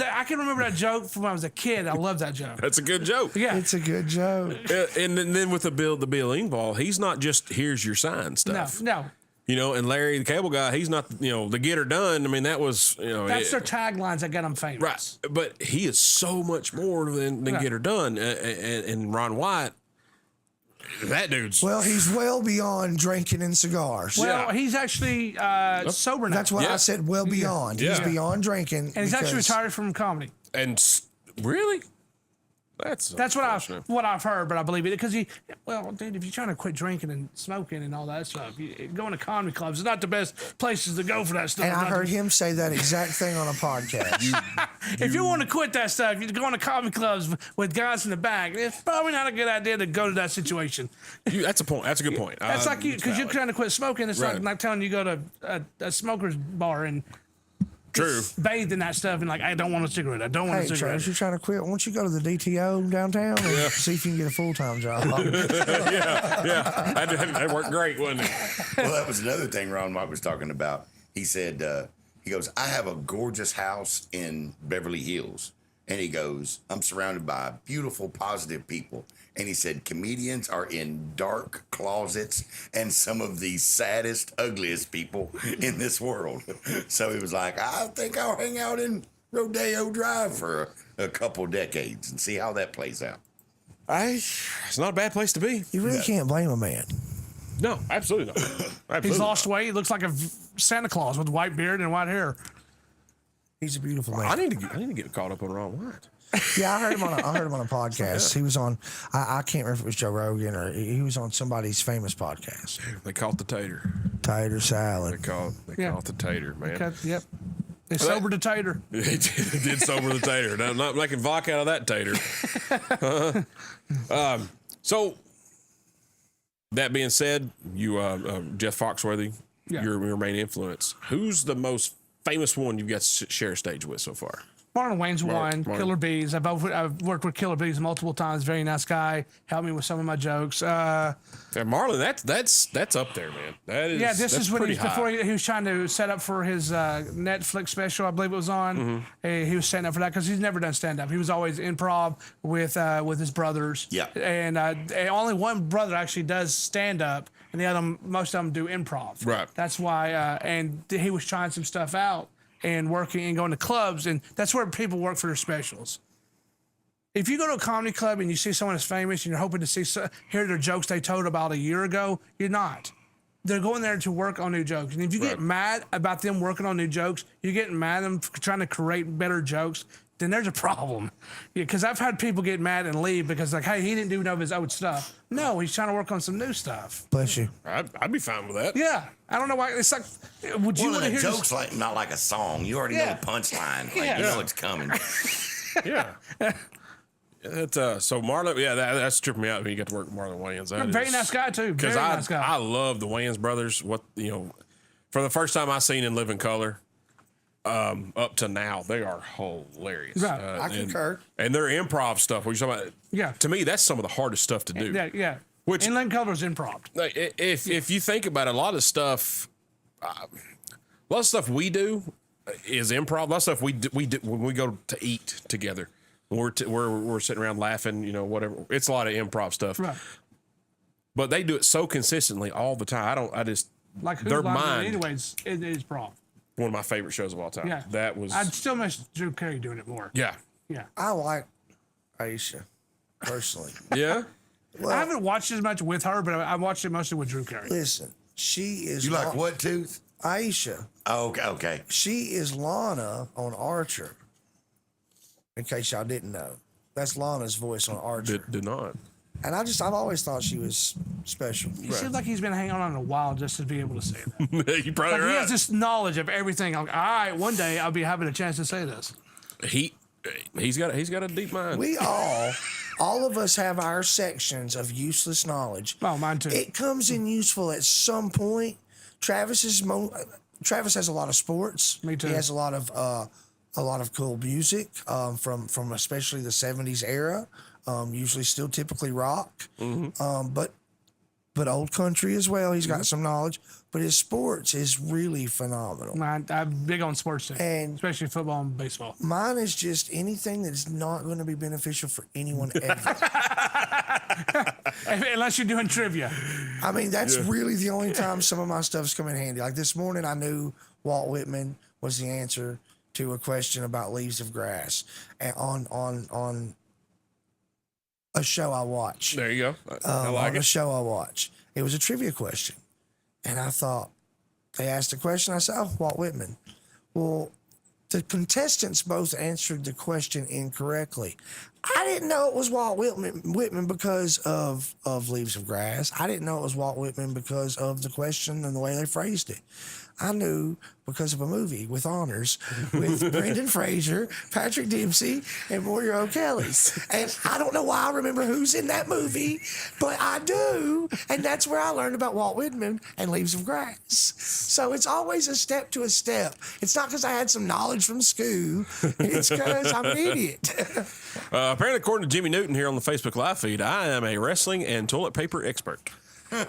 I can remember that joke from when I was a kid. I love that joke. That's a good joke. Yeah. It's a good joke. And then with the Bill Engvall, he's not just here's your sign stuff. No. You know, and Larry, the cable guy, he's not, the get her done. I mean, that was, That's their taglines that got them famous. right. But he is so much more than Right. get her done. And Ron White, that dude's. Well, he's well beyond drinking and cigars. Well, Yeah. he's actually sober now. That's why Yeah. I said well beyond. He's Yeah. beyond drinking. and he's actually because- retired from comedy. Really? That's unfortunate. what I've heard, but I believe it because dude, if you're trying to quit drinking and smoking and all that stuff, going to comedy clubs is not the best places to go for that stuff. And I Not heard the- him say that exact thing on a podcast. if you want to quit that stuff, you're going to comedy clubs with guys in the back. It's probably not a good idea to go to that situation. That's a point. That's a good point. That's like you because you're trying to quit smoking. It's Right. like telling you to go to a smoker's bar and True. bathe in that stuff and like I don't want a cigarette. I don't want Hey, a cigarette. Travis, you're trying to quit. Why don't you go to the DTO downtown and see if you can get a full-time job? Yeah. That worked great, wasn't it? Well, that was another thing Ron White was talking about. He said, he goes, I have a gorgeous house in Beverly Hills. And he goes, I'm surrounded by beautiful, positive people. And he said, comedians are in dark closets and some of the saddest, ugliest people in this world. So he was like, I think I'll hang out in Rodeo Drive for a couple decades and see how that plays out. It's not a bad place to be. You really can't blame a man. No, absolutely not. Absolutely He's not. lost weight. He looks like a Santa Claus with white beard and white hair. He's a beautiful man. I need to get caught up on Ron White. Yeah, I heard him on a podcast. He was on, I can't remember if it was Joe Rogan or he was on somebody's famous podcast. They call it the tater. Tater salad. They call it the tater, man. Yep. They sobered the tater. They did sober the tater. I'm not making vodka out of that tater. So that being said, you Jeff Foxworthy, Yeah. your main influence. Who's the most famous one you've got to share a stage with so far? Marlon Wayne's one. Marlon. Killer Bees. I've worked with Killer Bees multiple times. Very nice guy. Helped me with some of my jokes. And Marlon, that's up there, man. That is This that's is when pretty high. before he was trying to set up for his Netflix special, I believe it was on. He was setting up for that because he's never done stand up. He was always improv with his brothers. Yeah. And only one brother actually does stand up, and the other most of them do improv. Right. That's why. And he was trying some stuff out and working and going to clubs, and that's where people work for their specials. If you go to a comedy club and you see someone that's famous and you're hoping to hear their jokes they told about a year ago, you're not. They're going there to work on new jokes. And if you get mad about them working on new jokes, you're getting mad at them for trying to create better jokes, then there's a problem. Because I've had people get mad and leave because like, hey, he didn't do none of his old stuff. No, he's trying to work on some new stuff. Bless you. I'd be fine with that. Yeah. I don't know why. It's like, would you Well, want to and hear a joke's like not like a song. You already know Yeah. the punchline. Like, Yeah. you know it's coming. Yeah. So Marlon, that's tripping me out when you get to work with Marlon Wayans. That Very is- nice guy, too. Very Because nice guy. I love the Wayans brothers. For the first time I seen in Living Color, up to now, they are hilarious. Right. I concur. And their improv stuff, what you're talking about, Yeah. to me, that's some of the hardest stuff to do. Yeah. Which- Inland Color's improv. Like, if you think about it, a lot of stuff we do is improv. A lot of stuff we do when we go to eat together. When we're sitting around laughing, whatever. It's a lot of improv stuff. Right. But they do it so consistently all the time. Like who's their lying mind. anyways, it is improv. One of my favorite shows of all time. Yeah. That was. I'd still miss Drew Carey doing it more. Yeah. Yeah. I like Aisha personally. Yeah. I haven't watched as much with her, but I watched it mostly with Drew Carey. Listen, she is. You like what tooth? Aisha. Oh, okay. She is Lana on Archer. In case y'all didn't know, that's Lana's voice on Archer. Did not. And I've always thought she was special. He seems like he's been hanging on a while just to be able to say that. You probably Like, he right. has this knowledge of everything. Like, all right, one day I'll be having a chance to say this. He's got a deep mind. We all of us have our sections of useless knowledge. Oh, mine too. It comes in useful at some point. Travis has a lot of sports. Me too. He has a lot of cool music from especially the '70s era. Usually still typically rock, but old country as well. He's got some knowledge, but his sports is really phenomenal. I'm big on sports too, And- especially football and baseball. Mine is just anything that's not going to be beneficial for anyone ever. Unless you're doing trivia. I mean, that's really the only time some of my stuff's come in handy. Like this morning, I knew Walt Whitman was the answer to a question about leaves of grass, and on a show I watch. There you go. I like On a it. show I watch, it was a trivia question, and I thought they asked a question. I said, "Oh, Walt Whitman." Well, the contestants both answered the question incorrectly. I didn't know it was Walt Whitman because of Leaves of Grass. I didn't know it was Walt Whitman because of the question and the way they phrased it. I knew because of a movie with honors with Brendan Fraser, Patrick Dempsey, and Moira O'Kelly. And I don't know why I remember who's in that movie, but I do. And that's where I learned about Walt Whitman and Leaves of Grass. So it's always a step to a step. It's not because I had some knowledge from school. It's because I'm an idiot. Apparently, according to Jimmy Newton here on the Facebook Live feed, I am a wrestling and toilet paper expert.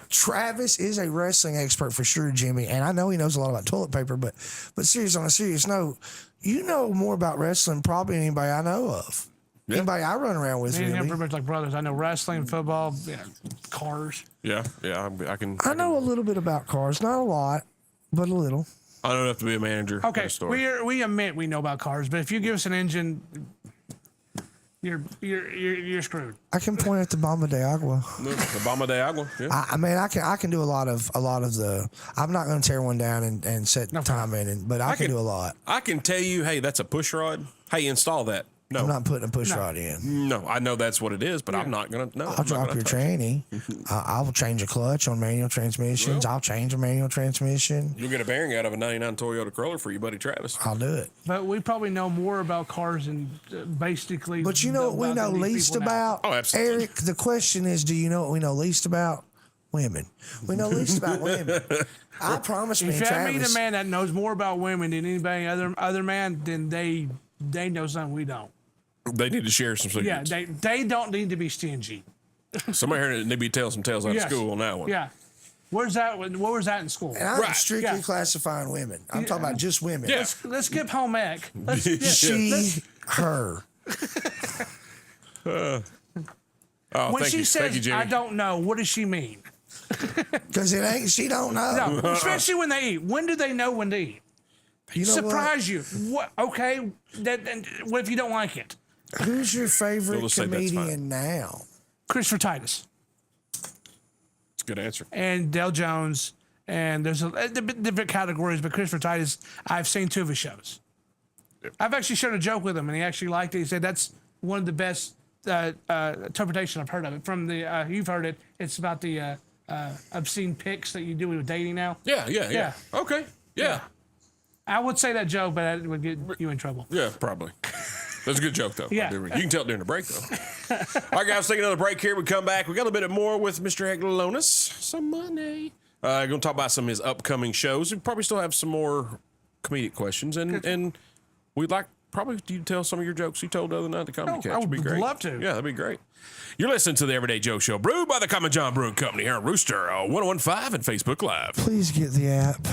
Travis is a wrestling expert for sure, Jimmy, and I know he knows a lot about toilet paper. But on a serious note, you know more about wrestling probably than anybody I know of. Yeah. Anybody I run around with, Me and him really. pretty much like brothers. I know wrestling, football, cars. Yeah, I can. I know a little bit about cars, not a lot, but a little. I don't have to be a manager. Okay, at a store. we admit we know about cars, but if you give us an engine, you're screwed. I can point at the Bomba de Agua. The Bomba de Agua. Yeah. I mean, I can do a lot of the. I'm not going to tear one down and set time in it, but I can do a lot. I can tell you, hey, that's a push rod. Hey, install that. No, I'm not putting a push rod in. no, I know that's what it is, but I'm not gonna. No, I'll drop your tranny. I'll change a clutch on manual transmissions. I'll change a manual transmission. You'll get a bearing out of a '99 Toyota Corolla for your buddy Travis. I'll do it. But we probably know more about cars and basically. But you know what we know least about? Oh, absolutely. Eric, the question is, do you know what we know least about? Women. We know least about women. I promise me, If I meet Travis. a man that knows more about women than anybody other man, then they know something we don't. They need to share some Yeah, secrets. they don't need to be stingy. Somebody here need to be telling some tales out Yes. of school on that one. Yeah. Where's that? Where was that in school? And I'm Right. strictly Yeah. classifying women. I'm talking about just women. Yeah. Let's skip home ec. She, her. Oh, When thank she you. says, Thank you, Jimmy. I don't know, what does she mean? Because it ain't, she don't know. No, especially when they eat. When do they know when to eat? You know Surprise you. What? Okay. What if you don't like it? what? Who's your favorite We'll just say that's comedian now? Christopher Titus It's a good answer. and Dale Jones. And there's different categories, but Christopher Titus, I've seen 2 of his shows. I've actually shared a joke with him, and he actually liked it. He said that's one of the best interpretation I've heard of it. From the you've heard it. It's about the obscene pics that you do with dating now. Yeah. Okay. Yeah. I would say that joke, but that would get you in trouble. Yeah, probably. That's a good joke, though. Yeah. You can tell it during the break, though. All right, guys, take another break here. We come back. We got a little bit more with Mr. Aglonis. Some money. Going to talk about some of his upcoming shows. We probably still have some more comedic questions. And we'd like probably you to tell some of your jokes you told the other night at the Comedy Catch. I It'd be would great. love to. Yeah, that'd be great. You're listening to the Everyday Joe Show, brewed by the Common John Brewing Company here on Rooster 1015 and Facebook Live. Please get the app.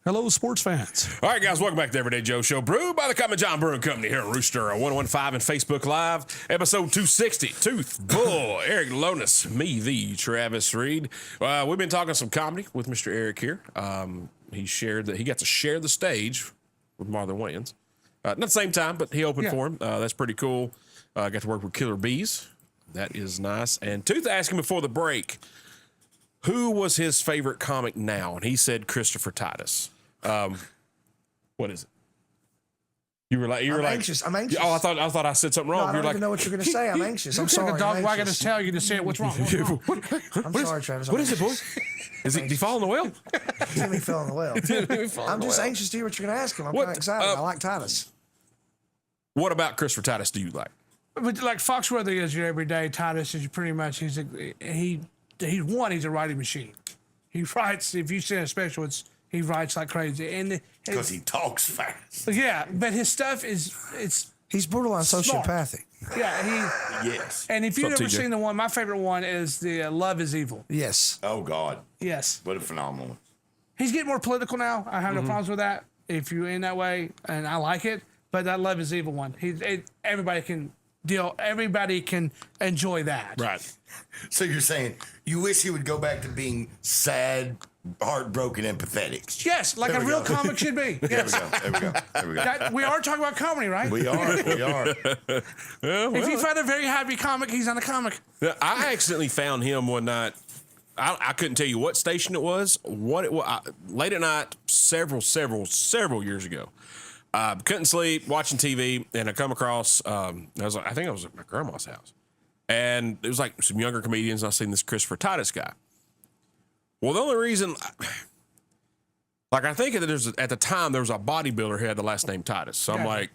Hello, sports fans. All right, guys, welcome back to Everyday Joe Show, brewed by the Common John Brewing Company here at Rooster 1015 and Facebook Live, episode 260. Tooth Bull, Eric Lonis, me, the Travis Reed. We've been talking some comedy with Mr. Eric here. He shared that he got to share the stage with Marlon Wayans. Not the same time, but he opened for him. That's pretty cool. Got to work with Killer Bees. That is nice. And Tooth asked him before the break, who was his favorite comic now? And he said Christopher Titus. What is it? You were like, anxious. I'm anxious. Oh, I thought I said something wrong. No, I don't even know what you're going to say. I'm anxious. I'm sorry. The dog I'm wagging anxious. his tail, you just say it. What's wrong? What's wrong? I'm sorry, Travis. What is it, boy? Is it? Did he fall in the well? Timmy fell in the well. I'm just anxious to hear what you're going to ask him. I'm kind of excited. I like Titus. What about Christopher Titus do you like? But like Foxworthy is your everyday. Titus is pretty much he's a writing machine. He writes. If you see a special, he writes like crazy, and Because he talks fast. yeah, but his stuff it's He's borderline Smart. sociopathic. yeah Yes. And if you've What's ever up, TJ? seen the one, my favorite one is the Love Is Evil. Yes. Oh, God. Yes, What a phenomenal one. he's getting more political now. I have no problems with that. If you're in that way, and I like it, but that Love Is Evil one, everybody can deal. Everybody can enjoy that. Right. So you're saying you wish he would go back to being sad, heartbroken, and pathetic. Yes, like There a we real go. comic should be. There Yes. we go. There we go. There we go. We are talking about comedy, right? We are. If you find a very happy comic, he's on a comic. I accidentally found him one night. I couldn't tell you what station it was. What it was late at night, several years ago. Couldn't sleep, watching TV, and I come across. I think I was at my grandma's house, and it was like some younger comedians. And I seen this Christopher Titus guy. Well, the only reason, like I think that at the time there was a bodybuilder who had the last name Titus. So I'm like,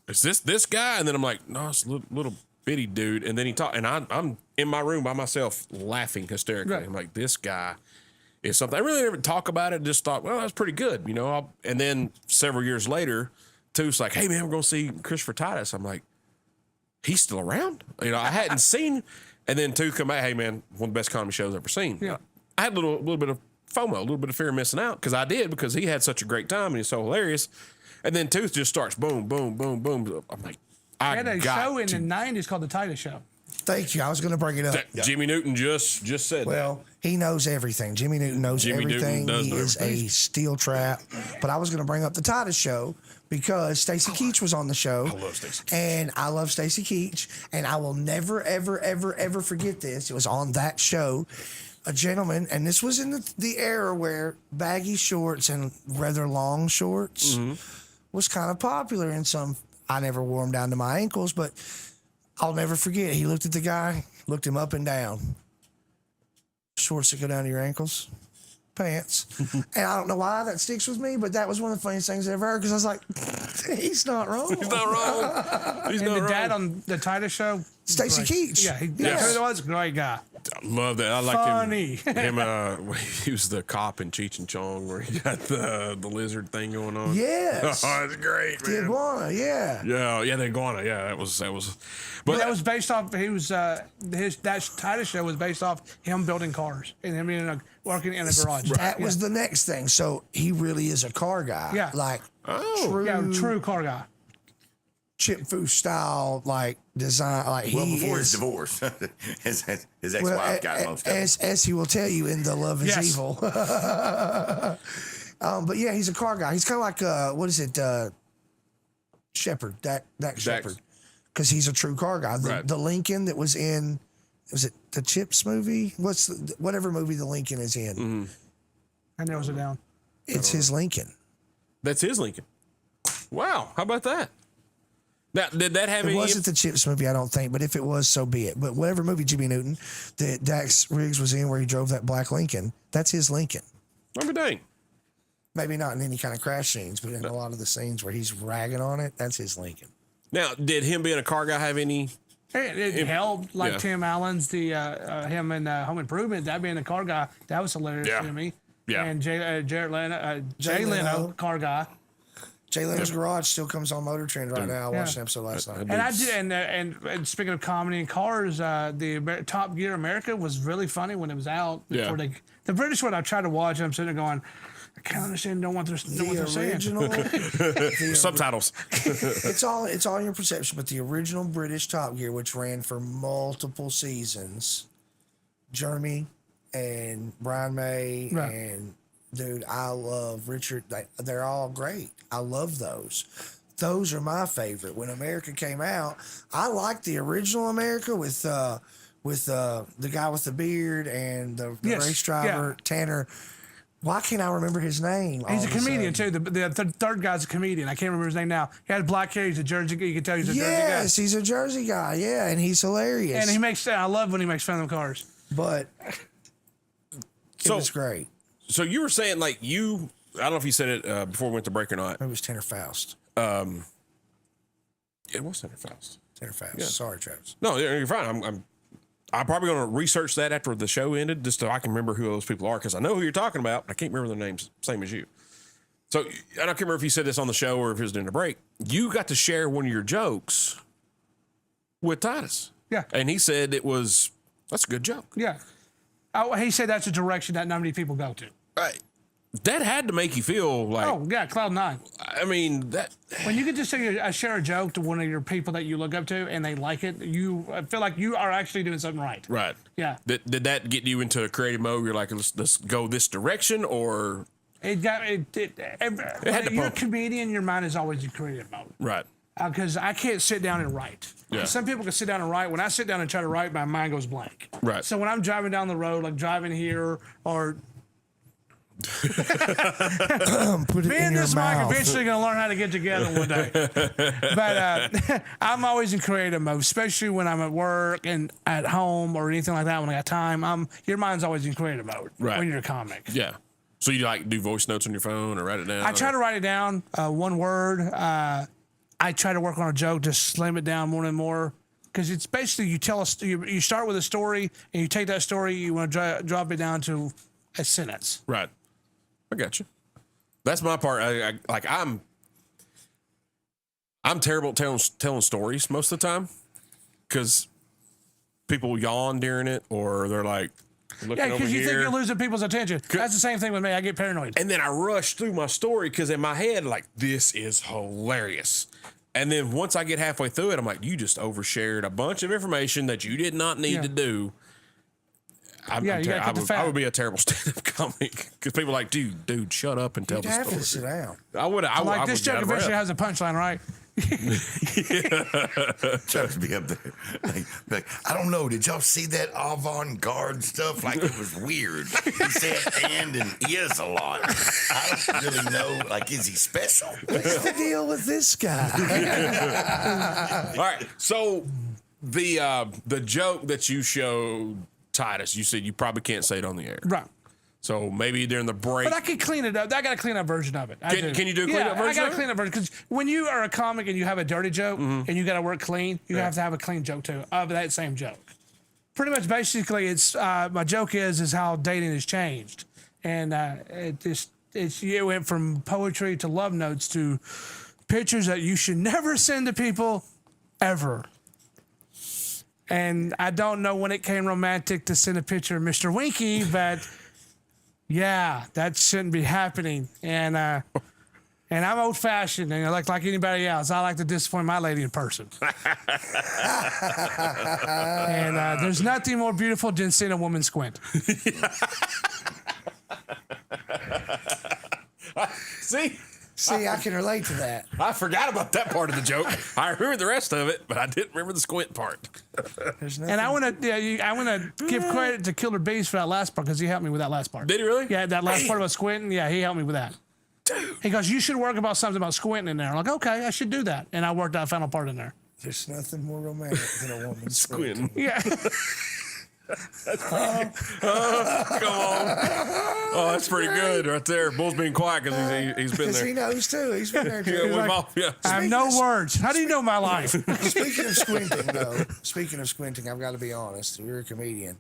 is this guy? And then I'm like, no, it's a little bitty dude. And then he talked, and I'm in my room by myself laughing hysterically. Right. I'm like, this guy is something. I really never talk about it. Just thought, well, that's pretty good, you know. And then several years later, Tooth's like, hey man, we're gonna see Christopher Titus. I'm like, he's still around? You know, I hadn't seen. And then Tooth come back, hey man, one of the best comedy shows I've ever seen. Yeah. I had a little bit of FOMO, a little bit of fear of missing out, because I did, because he had such a great time and he's so hilarious. And then Tooth just starts boom, boom, boom, boom. I'm like, He I had a got show in to. the 90s called The Titus Show. Thank you. I was going to bring it up. Jimmy Newton just said that. Well, he knows everything. Jimmy Newton knows Jimmy Newton everything. does He know is everything. a steel trap. But I was going to bring up the Titus show because Stacey Keach was on the show. I love Stacey Keach. And I love Stacey Keach. And I will never, ever, ever, ever forget this. It was on that show. A gentleman, and this was in the era where baggy shorts and rather long shorts was kind of popular in some. I never wore them down to my ankles, but I'll never forget. He looked at the guy, looked him up and down. Shorts that go down to your ankles, pants. And I don't know why that sticks with me, but that was one of the funniest things I ever heard because I was like, he's not wrong. He's not wrong. He's And not the wrong. dad on The Titus Show. Stacey great. Keach. Yeah, Yes. that's who it was. Great guy. I love that. I like Funny. him. He was the cop in Cheech and Chong where he got the lizard thing going on. Yes. Oh, it's great, The man. iguana, yeah. Yeah, the iguana. Yeah, that was. But that was based off. He was that Titus Show was based off him building cars and him working in a garage. That was the next thing. So he really is a car guy. Yeah. Like true car guy. Chip Fu style, like design. Like Well, he before is, his divorce, his ex-wife well, got most of it. as he will tell you in The Love Is Yes. Evil. But yeah, he's a car guy. He's kind of like what is it? Shepard, Dak Shepard, because he's a true car guy. Right. The Lincoln that was in, was it the Chips movie? Whatever movie the Lincoln is in? I narrows it down. It's his Lincoln. That's his Lincoln. Wow, how about that? Now, did that have It any? wasn't the Chips movie, I don't think, but if it was, so be it. But whatever movie Jimmy Newton that Dax Riggs was in where he drove that black Lincoln, that's his Lincoln. I mean, dang. Maybe not in any kind of crash scenes, but in a lot of the scenes where he's ragging on it, that's his Lincoln. Now, did him being a car guy have any? It helped, like yeah. Tim Allen's him in Home Improvement. That being a car guy, that was hilarious Yeah. to me. Yeah. And Jared Leno, Jay Leno. Leno, car guy. Jay Leno's Garage still comes on Motor Trend right now. I watched Yeah. an episode last night. And I did, and speaking of comedy and cars, the Top Gear America was really funny when it was out. Yeah. The British one I tried to watch, and I'm sitting there going, I can't understand. Don't want what they're The saying. original. Subtitles. It's all your perception, but the original British Top Gear, which ran for multiple seasons, Jeremy and Brian May Right. and dude, I love Richard. They're all great. I love those. Those are my favorite. When America came out, I liked the original America with the guy with the beard and the Yes, race driver Tanner. Why can't I remember his name? He's all a of comedian sudden? too. The third guy's a comedian. I can't remember his name now. He had black hair. He's a Jersey. You can tell he's a Jersey Yes, he's a Jersey guy. Yeah, and he's hilarious. guy. And he makes. I love when he makes fun of them cars. but it So, was great. so you were saying like you. I don't know if you said it before we went to break or not. It was Tanner Faust. It was Tanner Faust. Tanner Faust. Sorry, Travis. No, you're fine. I'm probably going to research that after the show ended, just so I can remember who those people are, because I know who you're talking about, but I can't remember their names, same as you. So I don't remember if you said this on the show or if it was during the break. You got to share one of your jokes with Titus. Yeah. And he said that's a good joke. Yeah. Oh, he said that's a direction that not many people go to. Right. That had to make you feel like, Oh yeah, cloud nine. I mean, that. When you get to share a joke to one of your people that you look up to and they like it, you feel like you are actually doing something right. Right. Yeah. Did that get you into a creative mode? You're like, let's go this direction, or It got it. had to When you're a pump. comedian, your mind is always in creative mode. right? Because I can't sit down and write. Yeah. Some people can sit down and write. When I sit down and try to write, my mind goes blank. Right. So when I'm driving down the road, like driving here or Put it me in and your this mouth. mic eventually gonna learn how to get together one day. But I'm always in creative mode, especially when I'm at work and at home or anything like that. When I got time, your mind's always in creative mode Right. when you're a comic. Yeah. So you like do voice notes on your phone or write it down? I try to write it down, one word. I try to work on a joke, just slim it down more and more. Because it's basically you start with a story and you take that story, you want to drop it down to a sentence. Right. I got you. That's my part. I'm terrible at telling stories most of the time because people yawn during it or they're like looking Yeah, over because you think here. you're losing people's attention. That's the same thing with me. I get paranoid. And then I rush through my story because in my head, like, this is hilarious. And then once I get halfway through it, I'm like, you just overshared a bunch of information that you did not need Yeah. to do. You gotta cut the I fat. would be a terrible stand-up comic because people are like, dude, shut up and tell You'd the have story. to sit down. I would. I Like would this get joke out of breath. eventually has a punchline, right? Travis be up there. Like, I don't know. Did y'all see that avant-garde stuff? Like, it was weird. He said and is a lot. I don't really know. Like, is he special? What's the deal with this guy? All right. So the joke that you showed Titus, you said you probably can't say it on the air. Right. So maybe during the break. But I can clean it up. I got a clean up version of it. Can you do a clean up version I got of a it? clean up version because when you are a comic and you have a dirty joke and you got to work clean, you have to have a clean joke too of that same joke. Pretty much, basically, it's my joke is how dating has changed, and it went from poetry to love notes to pictures that you should never send to people ever. And I don't know when it came romantic to send a picture of Mr. Winky, but yeah, that shouldn't be happening. And I'm old fashioned, and like anybody else, I like to disappoint my lady in person. And there's nothing more beautiful than seeing a woman squint. See, I can relate to that. I forgot about that part of the joke. I remember the rest of it, but I didn't remember the squint part. There's nothing. And I want to give credit to Killer Bees for that last part because he helped me with that last part. Did he really? Yeah, that last part about squinting. Yeah, he helped me with that. Dude. He goes, you should work about something about squinting in there. I'm like, okay, I should do that. And I worked that final part in there. There's nothing more romantic than a woman Squinting. Yeah. Come on. Oh, that's pretty good right there. Bull's being quiet because he's been because there. he knows too. He's been there too. Yeah, we've all, yeah. I have no words. How do you know my life? Speaking of squinting, though, I've got to be honest. You're a comedian.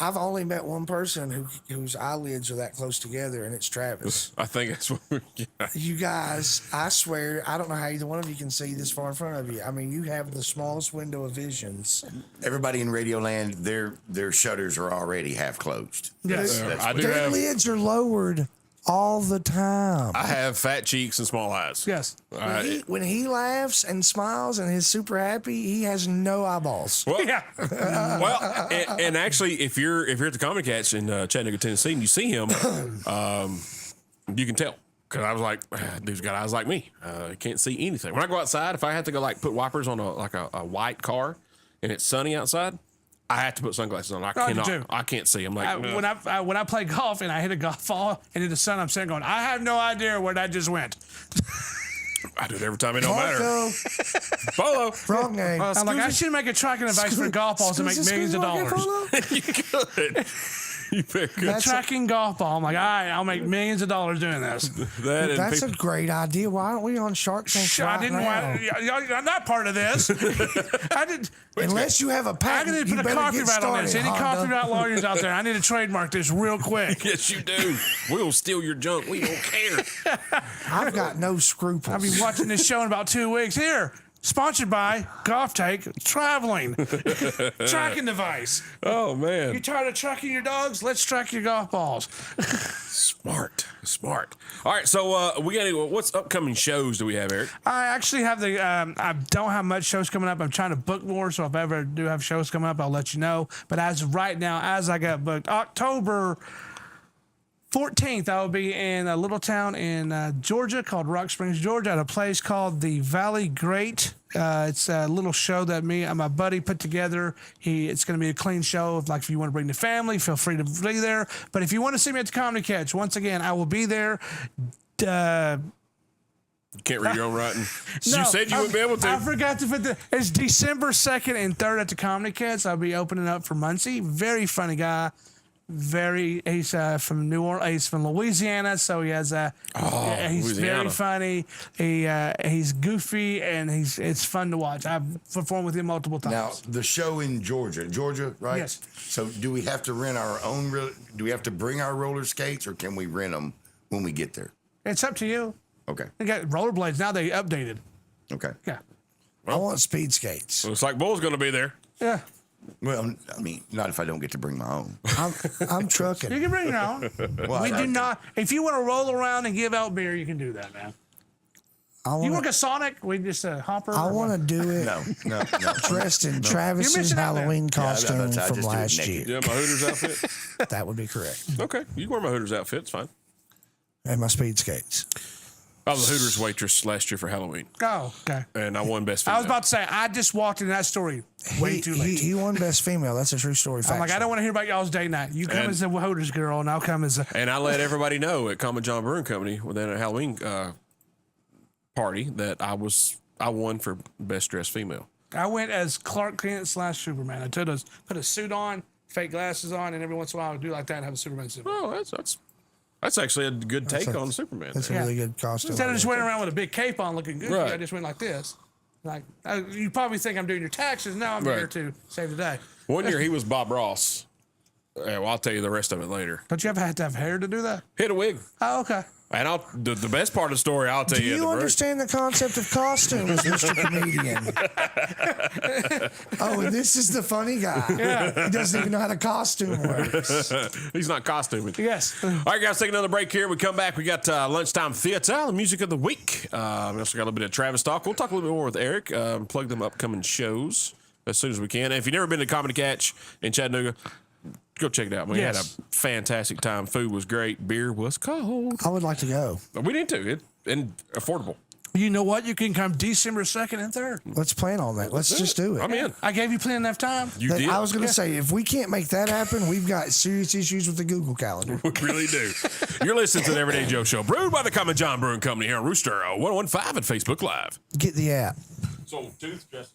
I've only met one person whose eyelids are that close together, and it's Travis. I think that's what we're. Yeah. You guys, I swear, I don't know how either one of you can see this far in front of you. I mean, you have the smallest window of visions. Everybody in Radioland, their shutters are already half closed. Yes. That's I what- do Their have. lids are lowered all the time. I have fat cheeks and small eyes. Yes. When he laughs and smiles and is super happy, he has no eyeballs. Well, Yeah. well, and actually, if you're at the Comedy Catch in Chattanooga, Tennessee, and you see him, you can tell. Because I was like, dude's got eyes like me. Can't see anything. When I go outside, if I have to go like put wipers on a white car and it's sunny outside, I have to put sunglasses on. I do cannot. too. I can't see. I'm like, When I play golf and I hit a golf ball and in the sun, I'm sitting going, I have no idea where that just went. I do it every time. It don't matter. Marco, Polo. wrong game. I'm like, I should make a tracking device for golf balls to make millions of dollars. You could. You very good. Tracking golf ball. I'm like, all right, I'll make millions of dollars doing this. That and That's people, a great idea. Why aren't we on Shark Tank I right didn't now? want. I'm not part of this. I did. Unless you have a I patent, need to you put a better get copyright on this. started, Any Honda. copyright lawyers out there? I need to trademark this real quick. yes, you do. We'll steal your junk. We don't care. I've got no scruples. I'll be watching this show in about 2 weeks. Here, sponsored by Golf Take Traveling Tracking Device. Oh man. You tired of tracking your dogs? Let's track your golf balls. Smart. All right, so we got what's upcoming shows do we have, Eric? I actually have I don't have much shows coming up. I'm trying to book more, so if I ever do have shows coming up, I'll let you know. But as of right now, as I got booked, October 14th, I will be in a little town in Georgia called Rock Springs, Georgia, at a place called the Valley Great. It's a little show that me and my buddy put together. It's going to be a clean show. Like if you want to bring the family, feel free to be there. But if you want to see me at the Comedy Catch, once again, I will be there. You can't read your own writing. You said you wouldn't be able to. I forgot to put it's December 2nd and 3rd at the Comedy Catch. I'll be opening up for Muncie. Very funny guy. He's from New Orleans. He's from Louisiana, so he has he's Louisiana. very funny. He's goofy and it's fun to watch. I've performed with him multiple times. Now, the show in Georgia, right? Yes. So, do we have to rent our own? Do we have to bring our roller skates, or can we rent them when we get there? It's up to you. Okay. They got rollerblades now. They updated. Okay. Yeah, I want speed skates. Looks like Bull's going to be there. yeah. Well, I mean, not if I don't get to bring my own. I'm trucking. You can bring your own. Well, We I- do not. If you want to roll around and give out beer, you can do that, man. I You want work a Sonic? We just a hopper. I want to do it No. dressed in Travis's missing out there. Halloween costume I just from do it last naked. year. You have my Hooters outfit? That would be correct. Okay. You can wear my Hooters outfit. It's fine. And my speed skates. I was a Hooters waitress last year for Halloween, Oh, okay. and I won Best I Female. was about to say I just walked in that story way too late. He won best female. That's a true story. I'm like, I don't want to hear about y'all's date night. You come And- as the Hooters girl, and I'll come as a. And I let everybody know at Common John Brewing Company within a Halloween party that I won for Best Dressed Female. I went as Clark Kent / Superman. I put a suit on, fake glasses on, and every once in a while I would do like that and have a Superman suit. Oh, that's actually a good take on Superman. That's a really good costume. Instead of just running around with a big cape on looking goofy, Right. I just went like this. Like you probably think I'm doing your taxes. No, I'm Right. here to save the day. One year he was Bob Ross. Well, I'll tell you the rest of it later. Don't you ever have to have hair to do that? Hit a wig. Oh, okay. And the best part of the story, I'll tell Do you. at you the very- understand the concept of costumes, Mr. Comedian? Oh, and this is the funny guy. Yeah. He doesn't even know how the costume works. He's not costuming. Yes. All right, guys, take another break here. We come back. We got lunchtime theater, the music of the week. We also got a little bit of Travis talk. We'll talk a little bit more with Eric. Plug them upcoming shows as soon as we can. And if you've never been to Comedy Catch in Chattanooga, go check it out. We had a Yes. fantastic time. Food was great. Beer was cold. I would like to go. We need to. And affordable. You know what? You can come December 2nd and 3rd. Let's plan on that. Let's just do it. I'm in. I gave you plenty enough time. You did. I was going to say, if we can't make that happen, we've got serious issues with the Google Calendar. We really do. You're listening to the Everyday Joe Show, brewed by the Common John Brewing Company here on Rooster 1015 and Facebook Live. Get the app. So, toothpaste.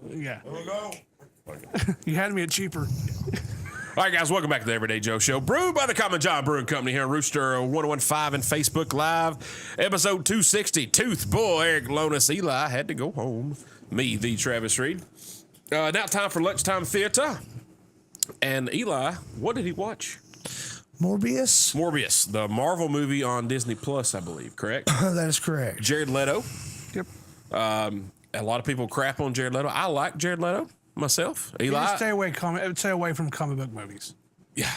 Yeah. Here we go. You had me at cheaper. All right, guys, welcome back to the Everyday Joe Show. Brewed by the Common John Brewing Company here on Rooster 1015 and Facebook Live. Episode 260. Tooth Bull, Eric Lonis, Eli had to go home. Me, the Travis Reed. Now time for lunchtime theater. And Eli, what did he watch? Morbius, the Marvel movie on Disney Plus, I believe, correct? That is correct. Jared Leto. Yep. A lot of people crap on Jared Leto. I like Jared Leto myself. Eli, Just stay away from comic book movies. yeah,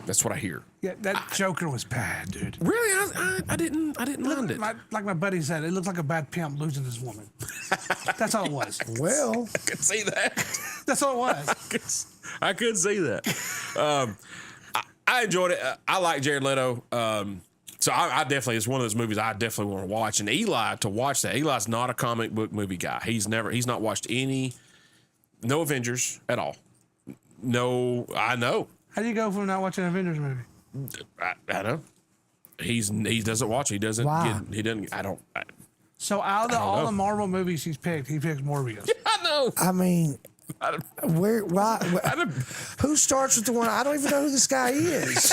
that's what I hear. Yeah, that Joker was bad, dude. Really, I didn't mind it. Like my buddy said, it looked like a bad pimp losing his woman. That's all it was. Well, I could see that. That's all it was. I could see that. I enjoyed it. I like Jared Leto. So I definitely, it's one of those movies I definitely want to watch. And Eli, to watch that, Eli's not a comic book movie guy. He's not watched no Avengers at all. No, I know. How do you go from not watching an Avengers movie? I know. He doesn't watch. He doesn't. Why? He doesn't. I don't. So out of all know. the Marvel movies he picked Morbius. I know. I mean, I don't, why? I don't, Who starts with the one? I don't even know who this guy is.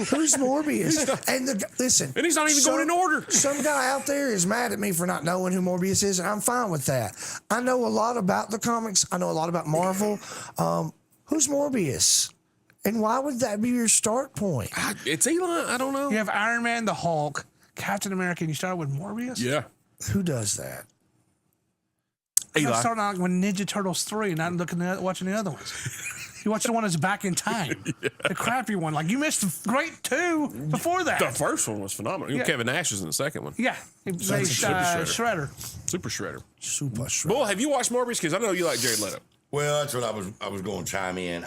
Who's Morbius? Listen, and he's not even going in order. Some guy out there is mad at me for not knowing who Morbius is, and I'm fine with that. I know a lot about the comics. I know a lot about Marvel. Who's Morbius? And why would that be your start point? It's Eli. I don't know. You have Iron Man, the Hulk, Captain America, and you start with Morbius? Yeah. Who does that? I'm Eli. starting out with Ninja Turtles 3 and not watching the other ones. You watch the one that's back in time. The crappy one. Like, you missed the great 2 before that. The first one was phenomenal. Yeah. Kevin Nash is in the second one. Yeah. It was Shredder. Super Shredder. Super Shredder. Bull, have you watched Morbius? Because I know you like Jared Leto. Well, that's what I was going to chime in.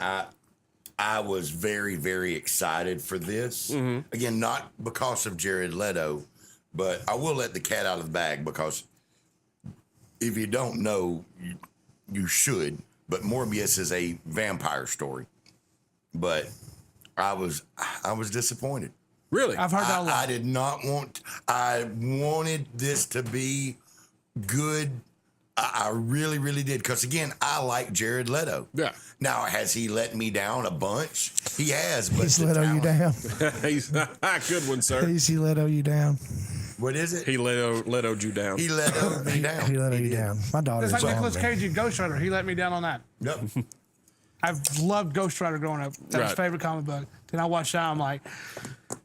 I was very, very excited for this. Again, not because of Jared Leto, but I will let the cat out of the bag because if you don't know, you should. But Morbius is a vampire story. But I was disappointed. Really? I've heard that a lot. I did not want. I wanted this to be good. I really, really did. Because again, I like Jared Leto. Yeah. Now, has he let me down a bunch? He has. But He's the Leto you talent- down. He's good one, sir. He Leto you down. What is it? He Leto'd you down. He let me down. He Leto you down. My daughter's It's like on Nicolas me. Cage in Ghost Rider. He let me down on that. Yep. I've loved Ghost Rider growing up. That was Right. his favorite comic book. Then I watched that. I'm like,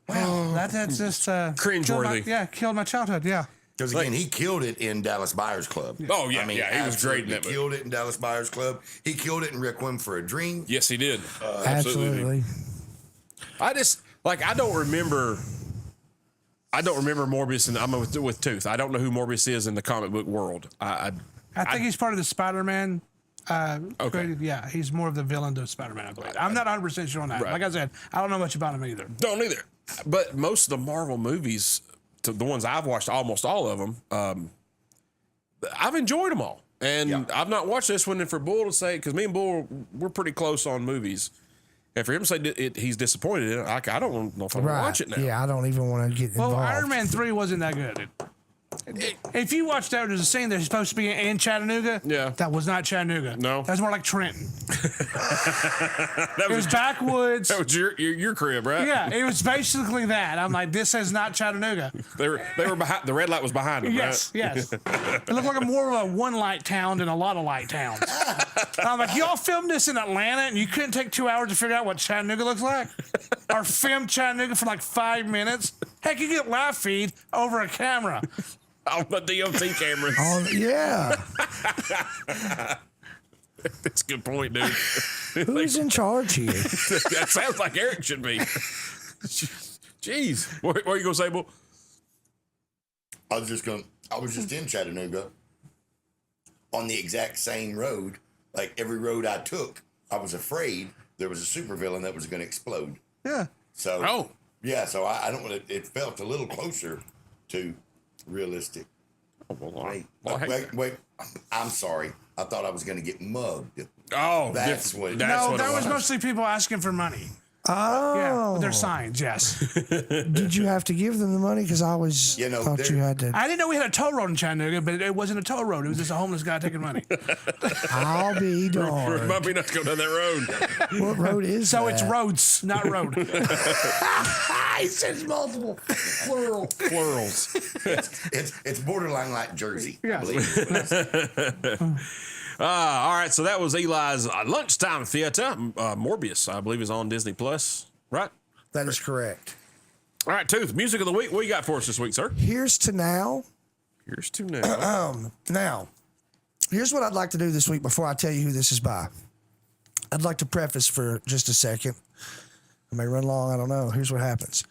wow, that's just Cringeworthy. Killed my childhood. Yeah. Because again, he killed it in Dallas Buyers Club. Oh, yeah, yeah, he was great in absolutely that movie. killed it in Dallas Buyers Club. He killed it in Requiem for a Dream. Yes, he did. Absolutely. I just I don't remember Morbius, and I'm with Tooth. I don't know who Morbius is in the comic book world. I think he's part of the Spider-Man. Okay. Created, yeah, he's more of the villain to Spider-Man, I believe. I'm not 100% sure on that. Right. Like I said, I don't know much about him either. Don't either. But most of the Marvel movies, the ones I've watched, almost all of them, I've enjoyed them all. And I've not watched this one. And for Bull to say, because me and Bull, we're pretty close on movies. And for him to say he's disappointed in it, I don't know if I'm going to watch it now. Yeah, I don't even want to get involved. Well, Iron Man 3 wasn't that good. If you watch that, there's a scene that's supposed to be in Chattanooga. Yeah. That was not Chattanooga. No. That's more like Trenton. That It was backwoods. That was your crib, right? Yeah, it was basically that. I'm like, this is not Chattanooga. They were behind. The red light was behind them. Yes, right? yes. It looked like more of a one light town than a lot of light towns. And I'm like, y'all filmed this in Atlanta and you couldn't take 2 hours to figure out what Chattanooga looks like? Or film Chattanooga for like 5 minutes? Heck, you get live feed over a camera. On the DOT cameras. Yeah. That's a good point, dude. Who's in charge here? That sounds like Eric should be. Jeez. What are you going to say, Bull? I was just in Chattanooga on the exact same road. Like every road I took, I was afraid there was a supervillain that was going to explode. Yeah. So, yeah, so I don't want to, it felt a little closer to realistic. Wait. I'm sorry. I thought I was going to get mugged. Oh, That's what. No, what that it was mostly people asking for money. Oh, Yeah, with their signs. Yes. did you have to give them the money? Because I always You know, thought they're- you had to. I didn't know we had a toll road in Chattanooga, but it wasn't a toll road. It was just a homeless guy taking money. I'll be darned. Remind me not to go down that road. What road is So that? it's roads, not road. He says multiple plural. Plurals. It's borderline like Jersey. Yeah. I believe. All right, so that was Eli's lunchtime theater. Morbius, I believe, is on Disney Plus, right? That is correct. All right, Tooth, music of the week. What you got for us this week, sir? Here's to now. Here's to now. Now, here's what I'd like to do this week before I tell you who this is by. I'd like to preface for just a second. I may run long, I don't know. Here's what happens.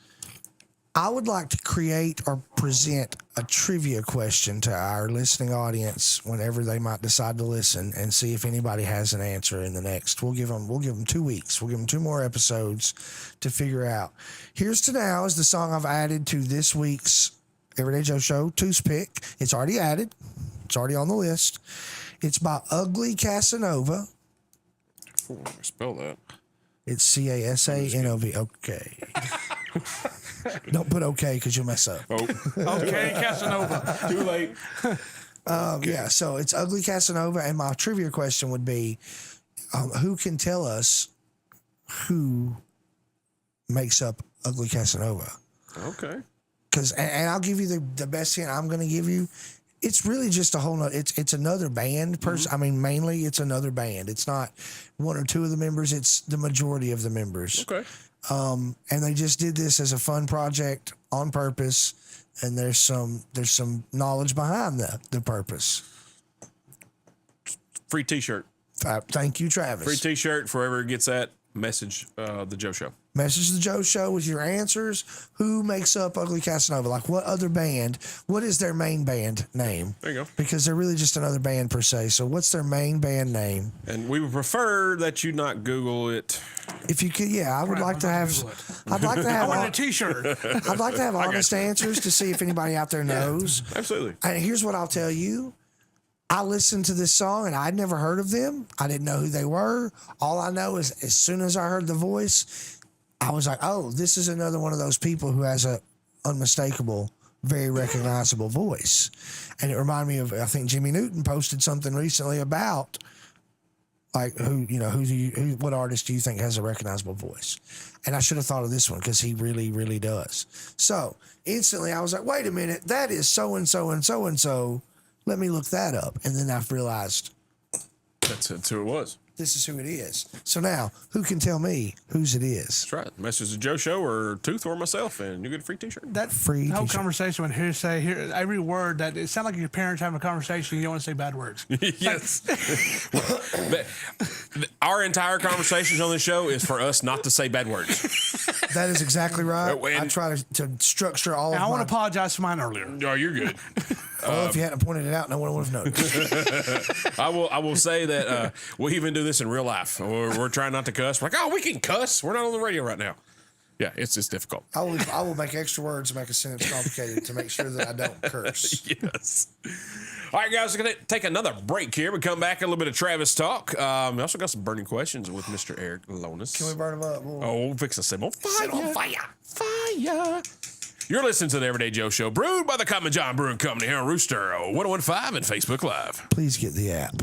I would like to create or present a trivia question to our listening audience whenever they might decide to listen, and see if anybody has an answer in the next. We'll give them 2 weeks. We'll give them 2 more episodes to figure out. Here's to Now is the song I've added to this week's Everyday Joe Show Two's Pick. It's already added. It's already on the list. It's by Ugly Casanova. Ooh, let me spell that. It's Casanov. Okay. Don't put okay because you'll mess up. Oh, Okay, Casanova. too late. Yeah, so it's Ugly Casanova, and my trivia question would be, who can tell us who makes up Ugly Casanova? Okay. Because, and I'll give you the best hint I'm going to give you. It's really just a whole nother, it's another band person. I mean, mainly it's another band. It's not 1 or 2 of the members. It's the majority of the members. Okay. And they just did this as a fun project on purpose. And there's some knowledge behind the purpose. Free T-shirt. Thank you, Travis. Free T-shirt for whoever gets that message. The Joe Show. Message the Joe Show with your answers. Who makes up Ugly Casanova? Like, what other band? What is their main band name? There you go. Because they're really just another band per se. So what's their main band name? And we would prefer that you not Google it. If you could, yeah, I would like to have. I'd like to I have. want a T-shirt. I'd like to have honest answers to see if anybody out there knows. Absolutely. And here's what I'll tell you. I listened to this song and I'd never heard of them. I didn't know who they were. All I know is as soon as I heard the voice, I was like, oh, this is another one of those people who has a unmistakable, very recognizable voice. And it reminded me of, I think Jimmy Newton posted something recently about like what artist do you think has a recognizable voice? And I should have thought of this one because he really, really does. So instantly I was like, wait a minute, that is so-and-so and so-and-so. Let me look that up. And then I've realized That's who it was. this is who it is. So now, who can tell me whose it is? That's right. Message the Joe Show or Tooth or myself, and you get a free T-shirt. That Free whole T-shirt. conversation with hearsay, every word that it sounds like your parents having a conversation. You don't want to say bad words. Yes. Our entire conversations on this show is for us not to say bad words. That is exactly right. And- I try to structure all And of I my... want to apologize for mine earlier. Oh, you're good. Well, if you hadn't pointed it out, no one would have noticed. I will say that we even do this in real life. We're trying not to cuss. We're like, oh, we can cuss. We're not on the radio right now. Yeah, it's difficult. I will make extra words and make a sentence complicated to make sure that I don't curse. Yes. All right, guys, we're going to take another break here. We come back, a little bit of Travis talk. We also got some burning questions with Mr. Eric Lonis. Can we burn them up? Oh, we'll fix the same on fire. Set on fire. Fire. You're listening to the Everyday Joe Show, brewed by the Common John Brewing Company here on Rooster 1015 and Facebook Live. Please get the app.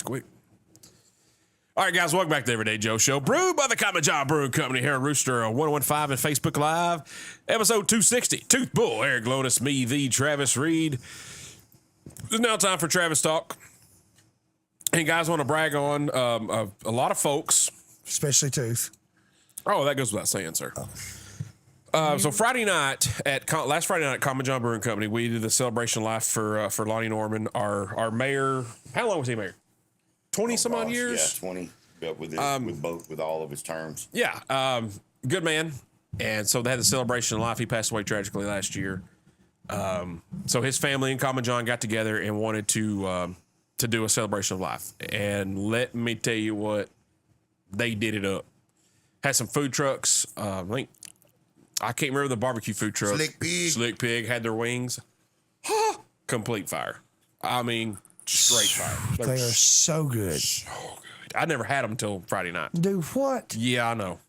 quick. All right, guys, welcome back to the Everyday Joe Show. Brewed by the Common John Brewing Company here on Rooster 1015 and Facebook Live. Episode 260. Tooth Bull, Eric Lonis, me, the Travis Reed. It's now time for Travis Talk. And guys, want to brag on a lot of folks. Especially Tooth. Oh, that goes without saying, sir. So Friday night last Friday night at Common John Brewing Company, we did the celebration life for Lonnie Norman, our mayor. How long was he mayor? 20 some odd years. Yeah, 20. But with with all of his terms. Yeah, good man. And so they had the celebration of life. He passed away tragically last year. So his family and Common John got together and wanted to do a celebration of life. And let me tell you what, they did it up. Had some food trucks. I can't remember the barbecue food truck. Slick Pig had their wings. Complete fire. I mean, straight fire. They are so good. So good. I never had them until Friday night. Do what? Yeah, I know.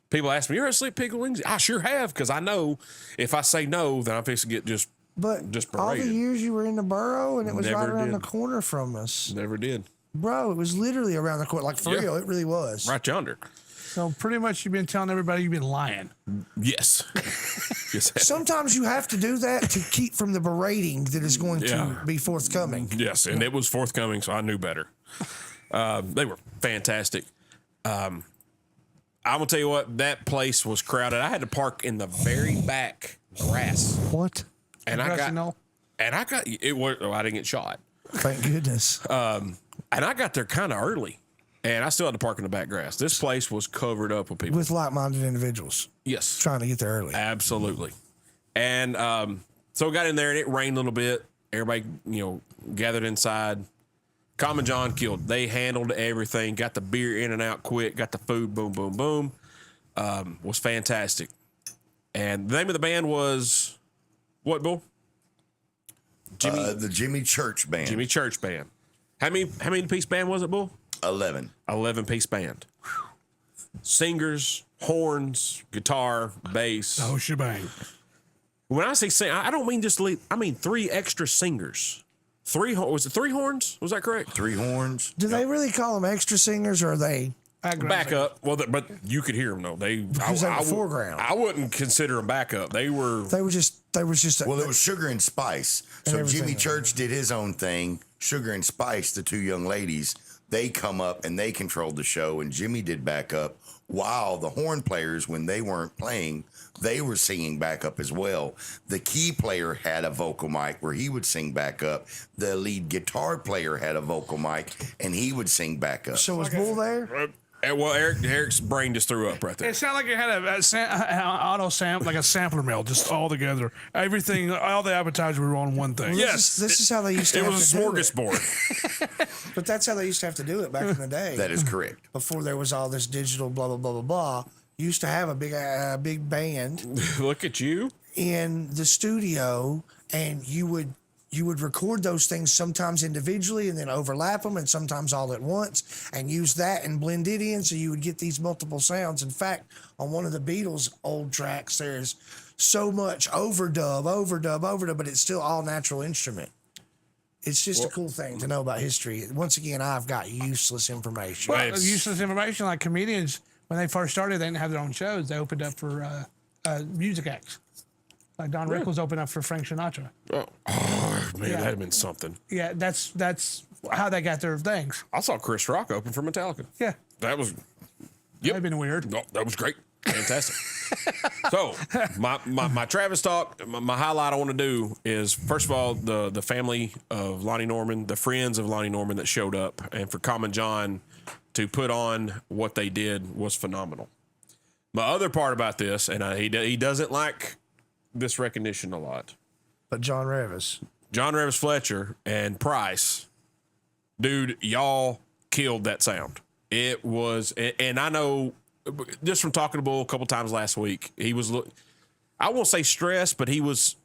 People ask me, "You're a Slick Pig wings?" I sure have, because I know if I say no, then I'm fixing to get just all the berated. years you were in the borough, and it was Never right around did. the corner from us. Never did. Bro, it was literally around the corner. Like, for Yeah. real, it really was. Right yonder. So pretty much you've been telling everybody you've been lying. Yes. Yes. Sometimes you have to do that to keep from the berating that is going Yeah. to be forthcoming. Yes, and it was forthcoming, so I knew better. They were fantastic. I'm gonna tell you what, that place was crowded. I had to park in the very back grass, What? and I Grassy knoll? got it. Was I didn't get shot, Thank goodness. and I got there kind of early, and I still had to park in the back grass. This place was covered up with people. With like-minded individuals Yes, trying to get there early. absolutely. And so we got in there, and it rained a little bit. Everybody, gathered inside. Common John killed. They handled everything. Got the beer in and out quick. Got the food. Boom, boom, boom. Was fantastic. And the name of the band was what, Bull? The Jimmy Church Band. Jimmy Church Band. How many piece band was it, Bull? 11. 11-piece band. Singers, horns, guitar, bass. Oh, shebang. When I say sing, I don't mean just lead. I mean 3 extra singers. Was it 3 horns? Was that correct? 3 horns. Do they really call them extra singers, or are they? Back up. Well, but you could hear them though. Because they were foreground. I wouldn't consider them backup. They were. They was just. Well, it was Sugar and Spice. So everything Jimmy like Church did his own thing. Sugar and Spice, the 2 young ladies, they come up and they controlled the show, and Jimmy did backup, while the horn players, when they weren't playing, they were singing backup as well. The key player had a vocal mic where he would sing backup. The lead guitar player had a vocal mic, and he would sing backup. So was Bull there? Well, Eric's brain just threw up right there. It sounded like it had like a sampler mill, just all together. Everything, all the advertisers were on one thing. Yes, This is how they used to it have was to a do it. smorgasbord. But that's how they used to have to do it back in the day. That is correct. Before there was all this digital blah, blah, blah, blah, blah. You used to have a big band Look at you. in the studio, and you would record those things sometimes individually and then overlap them, and sometimes all at once, and use that and blend it in, so you would get these multiple sounds. In fact, on one of the Beatles' old tracks, there's so much overdub, but it's still all natural instrument. It's just a cool thing to know about history. Once again, I've got useless information. Well, Well, it's- useless information, like comedians, when they first started, they didn't have their own shows. They opened up for music acts. Like Don Rickles opened up for Frank Sinatra. Oh, man, that'd have been something. Yeah, that's how they got their things. I saw Chris Rock open for Metallica. Yeah, That was. that'd been weird. No, that was great. Fantastic. So, my Travis talk, my highlight I want to do is, first of all, the family of Lonnie Norman, the friends of Lonnie Norman that showed up, and for Common John to put on what they did was phenomenal. My other part about this, and he doesn't like this recognition a lot. But John Revis. John Revis Fletcher and Price, dude, y'all killed that sound. It was, and I know just from talking to Bull a couple times last week, he was, I won't say stressed, but he was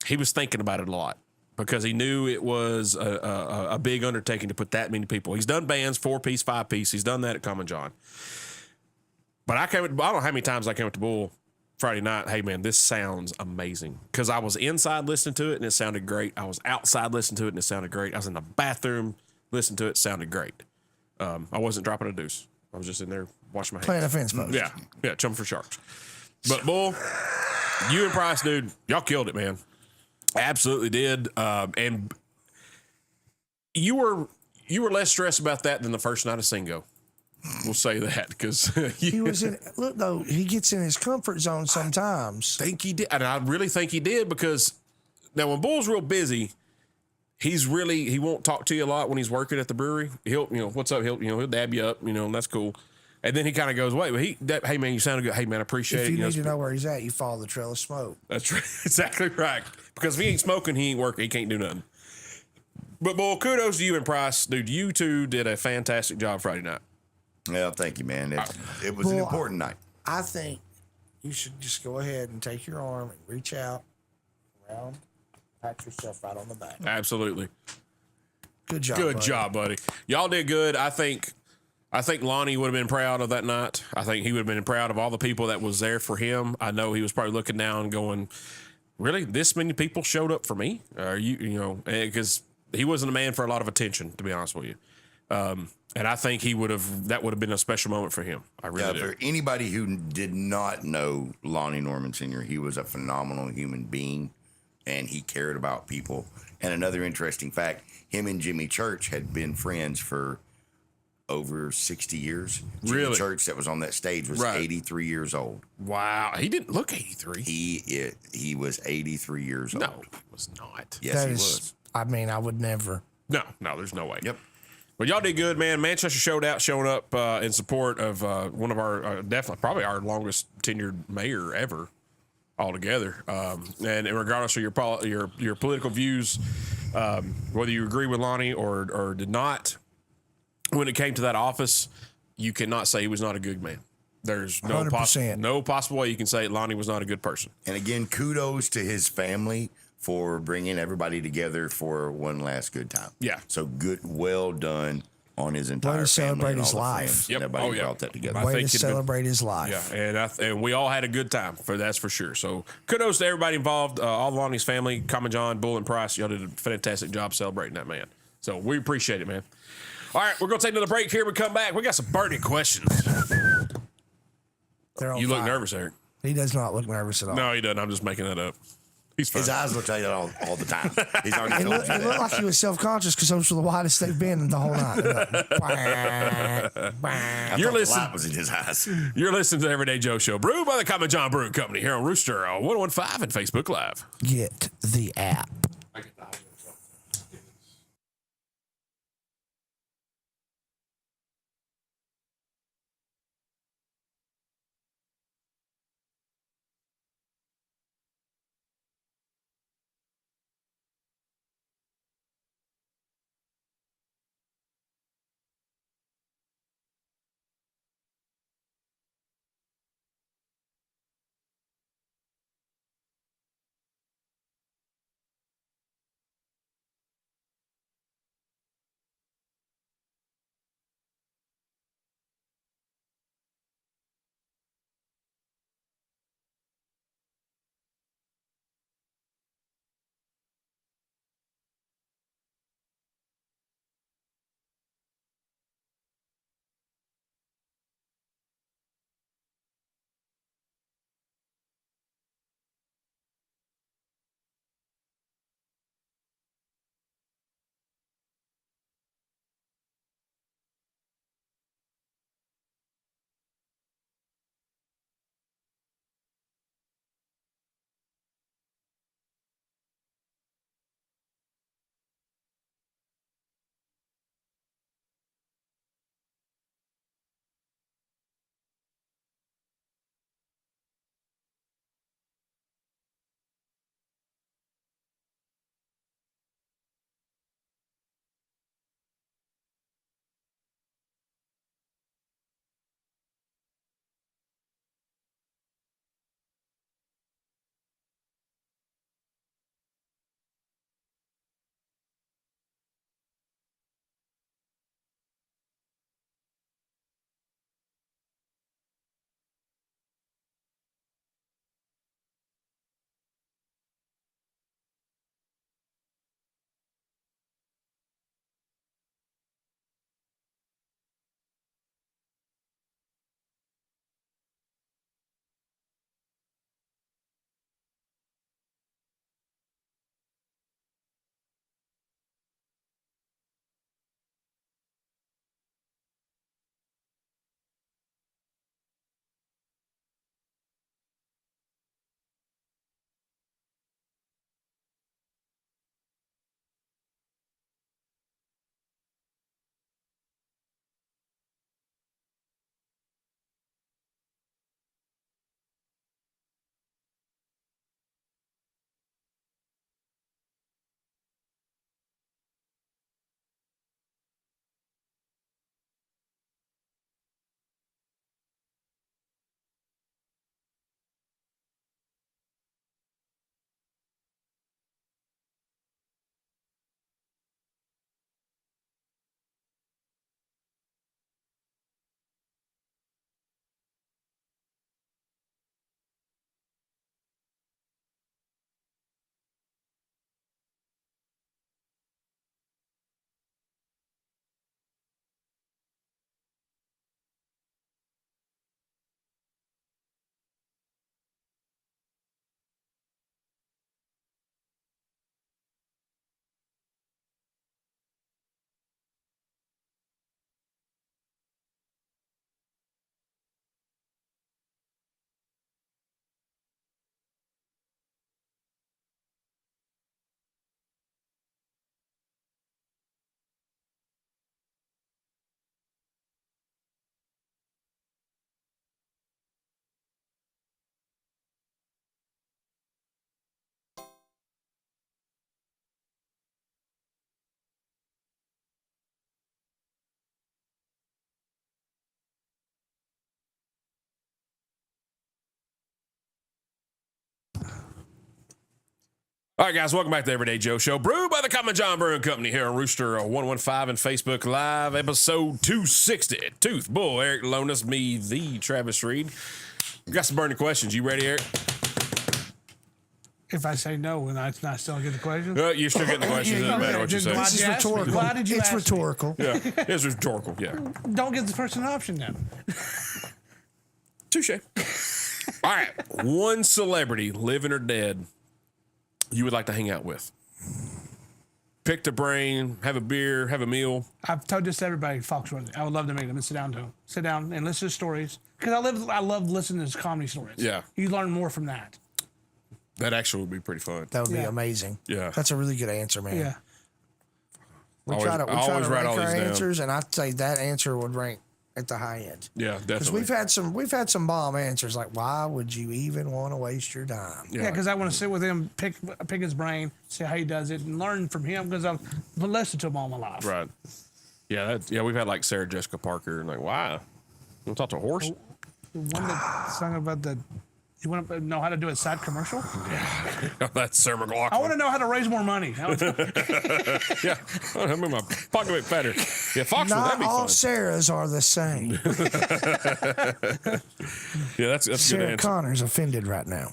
thinking about it a lot because he knew it was a big undertaking to put that many people. He's done bands, 4-piece, 5-piece. He's done that at Common John. But I don't know how many times I came up to Bull Friday night. Hey man, this sounds amazing. Because I was inside listening to it and it sounded great. I was outside listening to it and it sounded great. I was in the bathroom Listened to it, sounded great. I wasn't dropping a deuce. I was just in there washing my hands. Playing a fence post. Yeah, chum for sharks. But Bull, you and Price, dude, y'all killed it, man. Absolutely did. And you were less stressed about that than the first night of Singo. We'll say that because He was in. Look though, he gets in his comfort zone sometimes. think he did, and I really think he did because now when Bull's real busy, he won't talk to you a lot when he's working at the brewery. He'll what's up? He'll dab you up, and that's cool. And then he kind of goes, wait, hey man, you sounded good. Hey man, I appreciate If it. you need to know where he's at, you follow the trail of smoke. That's right. Exactly right. Because if he ain't smoking, he ain't working. He can't do nothing. But Bull, kudos to you and Price, dude. You two did a fantastic job Friday night. Well, thank you, man. It was an Well, important night. I think you should just go ahead and take your arm and reach out around, pat yourself right on the back. Absolutely. Good job. Good buddy. job, buddy. Y'all did good. I think Lonnie would have been proud of that night. I think he would have been proud of all the people that was there for him. I know he was probably looking down going, really? This many people showed up for me? Are because he wasn't a man for a lot of attention, to be honest with you. And I think that would have been a special moment for him. I really do. For anybody who did not know Lonnie Norman Sr., he was a phenomenal human being, and he cared about people. And another interesting fact, him and Jimmy Church had been friends for over 60 years. Jimmy Really? Church, that was on that stage, was Right. 83 years old. Wow. He didn't look 83. He was 83 years No, old. he was not. Yes, That he is. was. I mean, I would never. No, there's no way. Yep. But y'all did good, man. Manchester showing up in support of one of our definitely probably our longest tenured mayor ever, altogether. And regardless of your political views, whether you agree with Lonnie or did not, when it came to that office, you cannot say he was not a good man. There's no 100%. no possible way you can say Lonnie was not a good person. And again, kudos to his family for bringing everybody together for one last good time. Yeah. So good, well done on his entire family. celebrate and all his the life. friends. Yep. Everybody Oh, yeah. brought that together. I Way think to it'd been- celebrate his life. Yeah, and we all had a good time. That's for sure. So kudos to everybody involved, all of Lonnie's family, Common John, Bull, and Price. Y'all did a fantastic job celebrating that man. So we appreciate it, man. All right, we're gonna take another break here. We come back. We got some burning questions. They're on You look fire. nervous, Eric. He does not look nervous at all. No, he doesn't. I'm just making that up. He's fine. His eyes look like that all the time. He's already It told looked, you it looked that. like he was self-conscious because those were the widest they've been the whole night. I You're thought the listening- light was in his eyes. You're listening to the Everyday Joe Show, brewed by the Common John Brewing Company here on Rooster 1015 and Facebook Live. Get the app. All right, guys, welcome back to the Everyday Joe Show. Brewed by the Common John Brewing Company here on Rooster 115 and Facebook Live, episode 260. Tooth Bull, Eric Lonis, me, the Travis Reed. We got some burning questions. You ready, Eric? If I say no, and I still get the question. You're still getting the questions. Doesn't matter what you say. Why This is did you ask me? rhetorical. Why did you It's ask me? rhetorical. Yeah, it's rhetorical. Yeah. Don't give this person an option then. Touche. All right. One celebrity, living or dead, you would like to hang out with. Pick the brain, have a beer, have a meal. I've told this to everybody, Foxworthy. I would love to meet him and sit down to him. Sit down and listen to stories. Because I love listening to his comedy stories. Yeah. You learn more from that. That actually would be pretty fun. That would be Yeah. amazing. Yeah. That's a really good answer, man. Yeah. We Always- try to I always write rank all our these down. answers, and I'd say that answer would rank at the high end. Yeah, Because definitely. we've had some bomb answers like, why would you even want to waste your time? Yeah, because I want to sit with him, pick his brain, see how he does it, and learn from him because I've listened to him all my life. Right. Yeah, we've had like Sarah Jessica Parker and like, wow. You want to talk to a horse? The one that sung about you want to know how to do a side commercial? That's Sarah McLaughlin. I want to know how to raise more money. Yeah. I mean, my pocket a bit fatter. Yeah, Foxworth, that'd Not be all fun. Sarahs are the same. Yeah, that's a good Sarah answer. Connor's offended right now.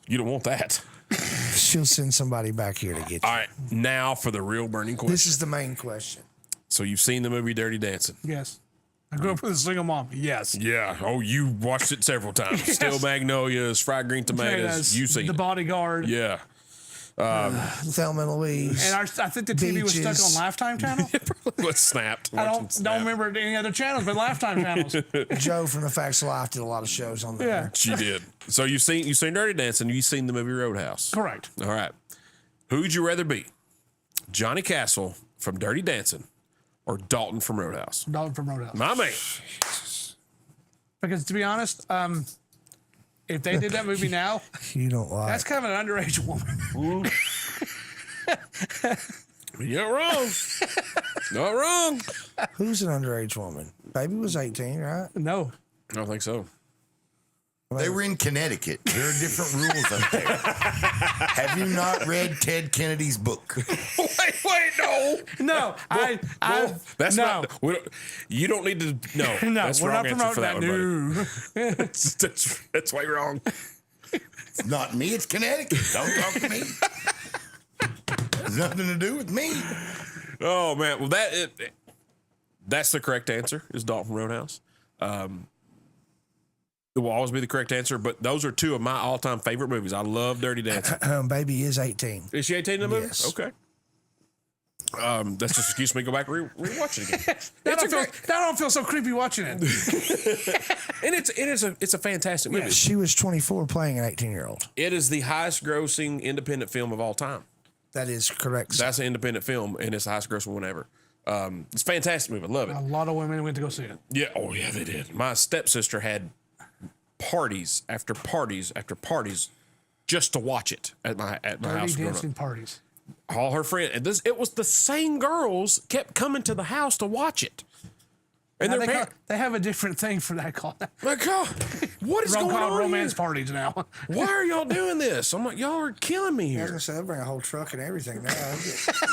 You don't want that. She'll send somebody back here to get you. All right, now for the real burning question. This is the main question. So you've seen the movie Dirty Dancing? Yes. I grew up with a single mom. Yes. Yeah. Oh, you watched it several times. Still Magnolias, Fried Green Tomatoes. You seen The it? Bodyguard. Yeah. Thelma and Louise. And I think the TV was stuck Beaches. on Lifetime channel. What's snapped? I Watching don't Snapped. remember any other channels but Lifetime channels. Joe from The Facts of Life did a lot of shows on there. Yeah. She did. So you've seen Dirty Dancing. You've seen the movie Roadhouse. Correct. All right. Who'd you rather be? Johnny Castle from Dirty Dancing or Dalton from Roadhouse? Dalton from Roadhouse. My man. Because to be honest, if they did that movie now, You don't lie. that's kind of an underage woman. You're not wrong. Not wrong. Who's an underage woman? Baby was 18, right? No. I don't think so. They were in Connecticut. There are different rules up there. Have you not read Ted Kennedy's book? Wait, no. No. That's no. not. You don't need to. No, No, that's the we're wrong not answer for promoting that that. one, buddy. No. That's way wrong. It's not me, it's Connecticut. Don't talk to me. Has nothing to do with me. Oh man, well that's the correct answer. Is Dalton from Roadhouse. It will always be the correct answer, but those are two of my all-time favorite movies. I love Dirty Dancing. Baby is 18. Is she 18 in the movie? Yes. Okay. That's just an excuse me to go back and rewatch it again. I don't feel so creepy watching it. And it's a fantastic movie. She was 24 playing an 18-year-old. It is the highest grossing independent film of all time. That is correct. sir. That's an independent film, and it's the highest grossing one ever. It's a fantastic movie. I love it. A lot of women went to go see it. Yeah. Oh, yeah, they did. My stepsister had parties after parties after parties just to watch it at my house. Dirty growing up. dancing parties. All her friends, and it was the same girls kept coming to the house to watch it. And Now, their they have a different thing for that call. like, oh, what is going on? Romance Here? parties now. Why are y'all doing this? I'm like, y'all are killing me I was here. gonna say they bring a whole truck and everything now.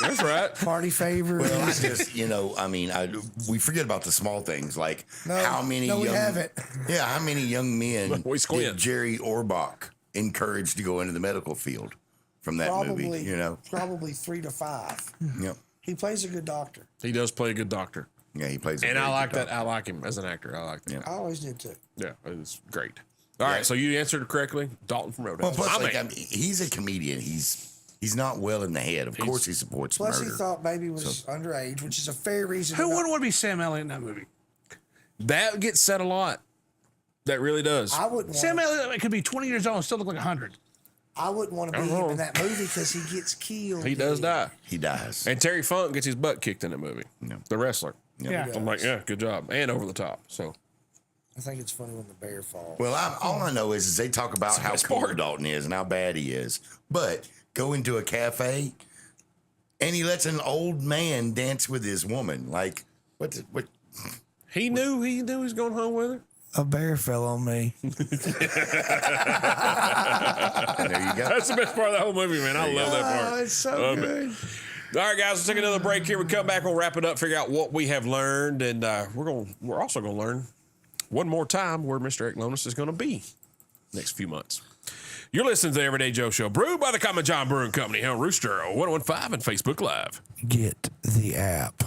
That's right. Party favors. Well, I just, we forget about the small things, like how many we haven't. Yeah, how many young men We squint. did Jerry Orbach encourage to go into the medical field from that movie? Probably 3 to 5. Yep. He plays a good doctor. He does play a good doctor, Yeah, he plays. a and very I like good that. I like him as an actor. I like that. I always did too. Yeah, it's great. All right, so you answered it correctly. Dalton from Well, Roadhouse. plus, My man. he's a comedian. He's not well in the head. Of course, he supports Plus, murder. he thought Baby was underage, which is a fair reason. Who to not- wouldn't want to be Sam Elliott in that movie? That gets said a lot. That really does. I wouldn't. Sam Want, Elliott could be 20 years old and still look like 100. I wouldn't want to be him in that movie because he gets killed. He does die. He dies. And Terry Funk gets his butt kicked in that movie. Yeah. The wrestler. Yeah. I'm like, yeah, good job. And over the top. So I think it's funny when the bear falls. Well, all I know is they talk about how best cool part. Dalton is and how bad he is. But go into a cafe and he lets an old man dance with his woman. Like, what? he knew he was going home with her. A bear fell on me. And there you go. That's the best part of the whole movie, man. I love that part. Oh, it's so good. All right, guys, let's take another break here. We come back, we'll wrap it up, figure out what we have learned, and we're also gonna learn one more time where Mr. Eric Lonis is gonna be next few months. You're listening to the Everyday Joe Show, brewed by the Common John Brewing Company here on Rooster 1015 and Facebook Live. Get the app.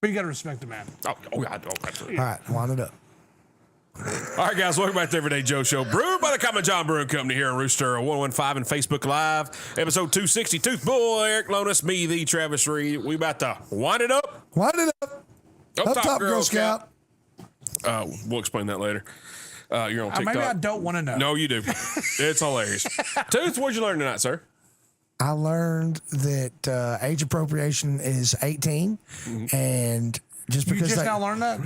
But you got to respect the man. Absolutely. All right, wind it up. All right, guys, welcome back to the Everyday Joe Show, brewed by the Common John Brewing Company here on Rooster 1015 and Facebook Live, episode 260. Toothboy, Eric Lonis, me, the Travis Reed. We about to wind it up. Wind it up. Up top, Girl Scout. We'll explain that later. You're on TikTok. Maybe I don't want to know. No, you do. It's hilarious. Tooth, what'd you learn tonight, sir? I learned that age appropriation is 18, and just You because just they, now learned that?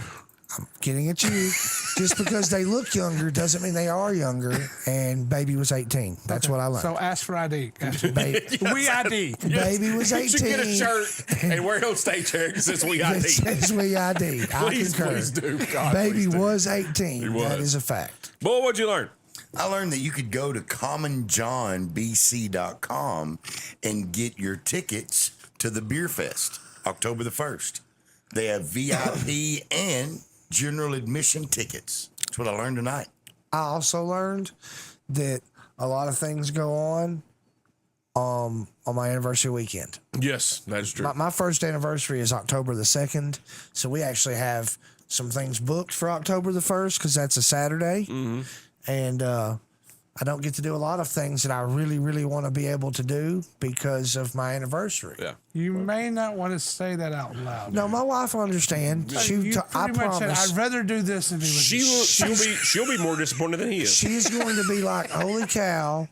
I'm getting at you. Just because they look younger doesn't mean they are younger. And baby was 18. That's what I learned. So ask for ID. We ID. Baby was 18. You should get a shirt and wear it on stage here because it's We ID. It says we ID. Please, I concur. please do. God, Baby please do. was 18. was. That is a fact. Boy, what'd you learn? I learned that you could go to commonjohnbc.com and get your tickets to the Beer Fest, October the 1st. They have VIP and general admission tickets. That's what I learned tonight. I also learned that a lot of things go on my anniversary weekend. Yes, that is true. My first anniversary is October the 2nd, so we actually have some things booked for October the 1st because that's a Saturday. Mm-hmm. And I don't get to do a lot of things that I really, really want to be able to do because of my anniversary. Yeah. You may not want to say that out loud. No, my wife will understand. You I pretty much said, promise. I'd rather do this if it was She'll be more disappointed than he is. She's going to be like, holy cow.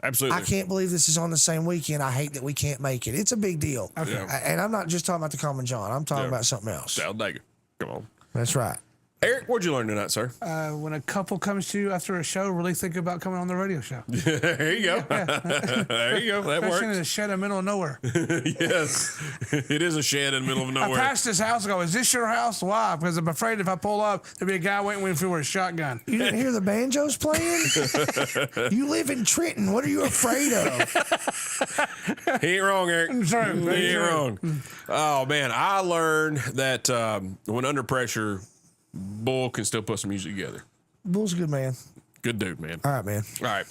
Absolutely. I can't believe this is on the same weekend. I hate that we can't make it. It's a big deal. Okay. Yeah. And I'm not just talking about the Common John. I'm talking about something else. Talladega. Come on. That's right. Eric, what'd you learn tonight, sir? when a couple comes to you after a show, really think about coming on the radio show. There you go. There you go. That Especially in works. a shed in the middle of nowhere. Yes. It is a shed in the middle of I nowhere. passed this house and go, is this your house? Why? Because I'm afraid if I pull up, there'll be a guy waiting with me with a shotgun. You didn't hear the banjos playing? You live in Trenton. What are you afraid of? He ain't wrong, Eric. True. He ain't wrong. Oh, man. I learned that when under pressure, Bull can still put some music together. Bull's a good man. Good dude, man. All right, man. All right.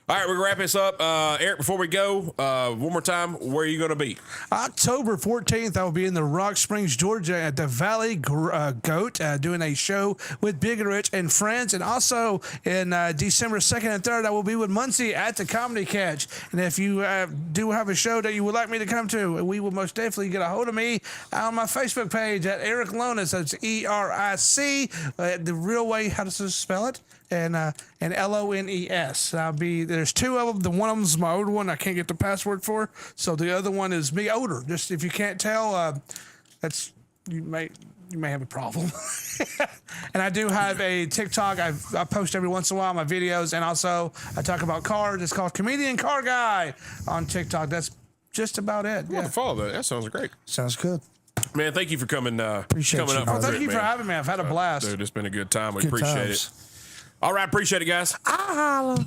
All right, we're going to wrap this up. Eric, before we go, one more time, where are you going to be? October 14th, I will be in the Rock Springs, Georgia at the Valley Goat doing a show with Big and Rich and friends. And also in December 2nd and 3rd, I will be with Muncie at the Comedy Catch. And if you do have a show that you would like me to come to, we will most definitely get a hold of me on my Facebook page at Eric Lonis. That's ERIC, the real way, how to spell it? And LONES. I'll be there's two of them. The one of them's my older one. I can't get the password for. So the other one is me older. Just if you can't tell, that's you may have a problem. And I do have a TikTok. I post every once in a while my videos, and also I talk about cars. It's called Comedian Car Guy on TikTok. That's just about it. I want to follow that. That sounds great. Sounds good. Man, thank you for coming. Appreciate coming you. up. Oh, for Thank it, you for man. having me. I've had a blast. Dude, it's been a good time. We Good appreciate times. it. All right, appreciate it, guys. I holla.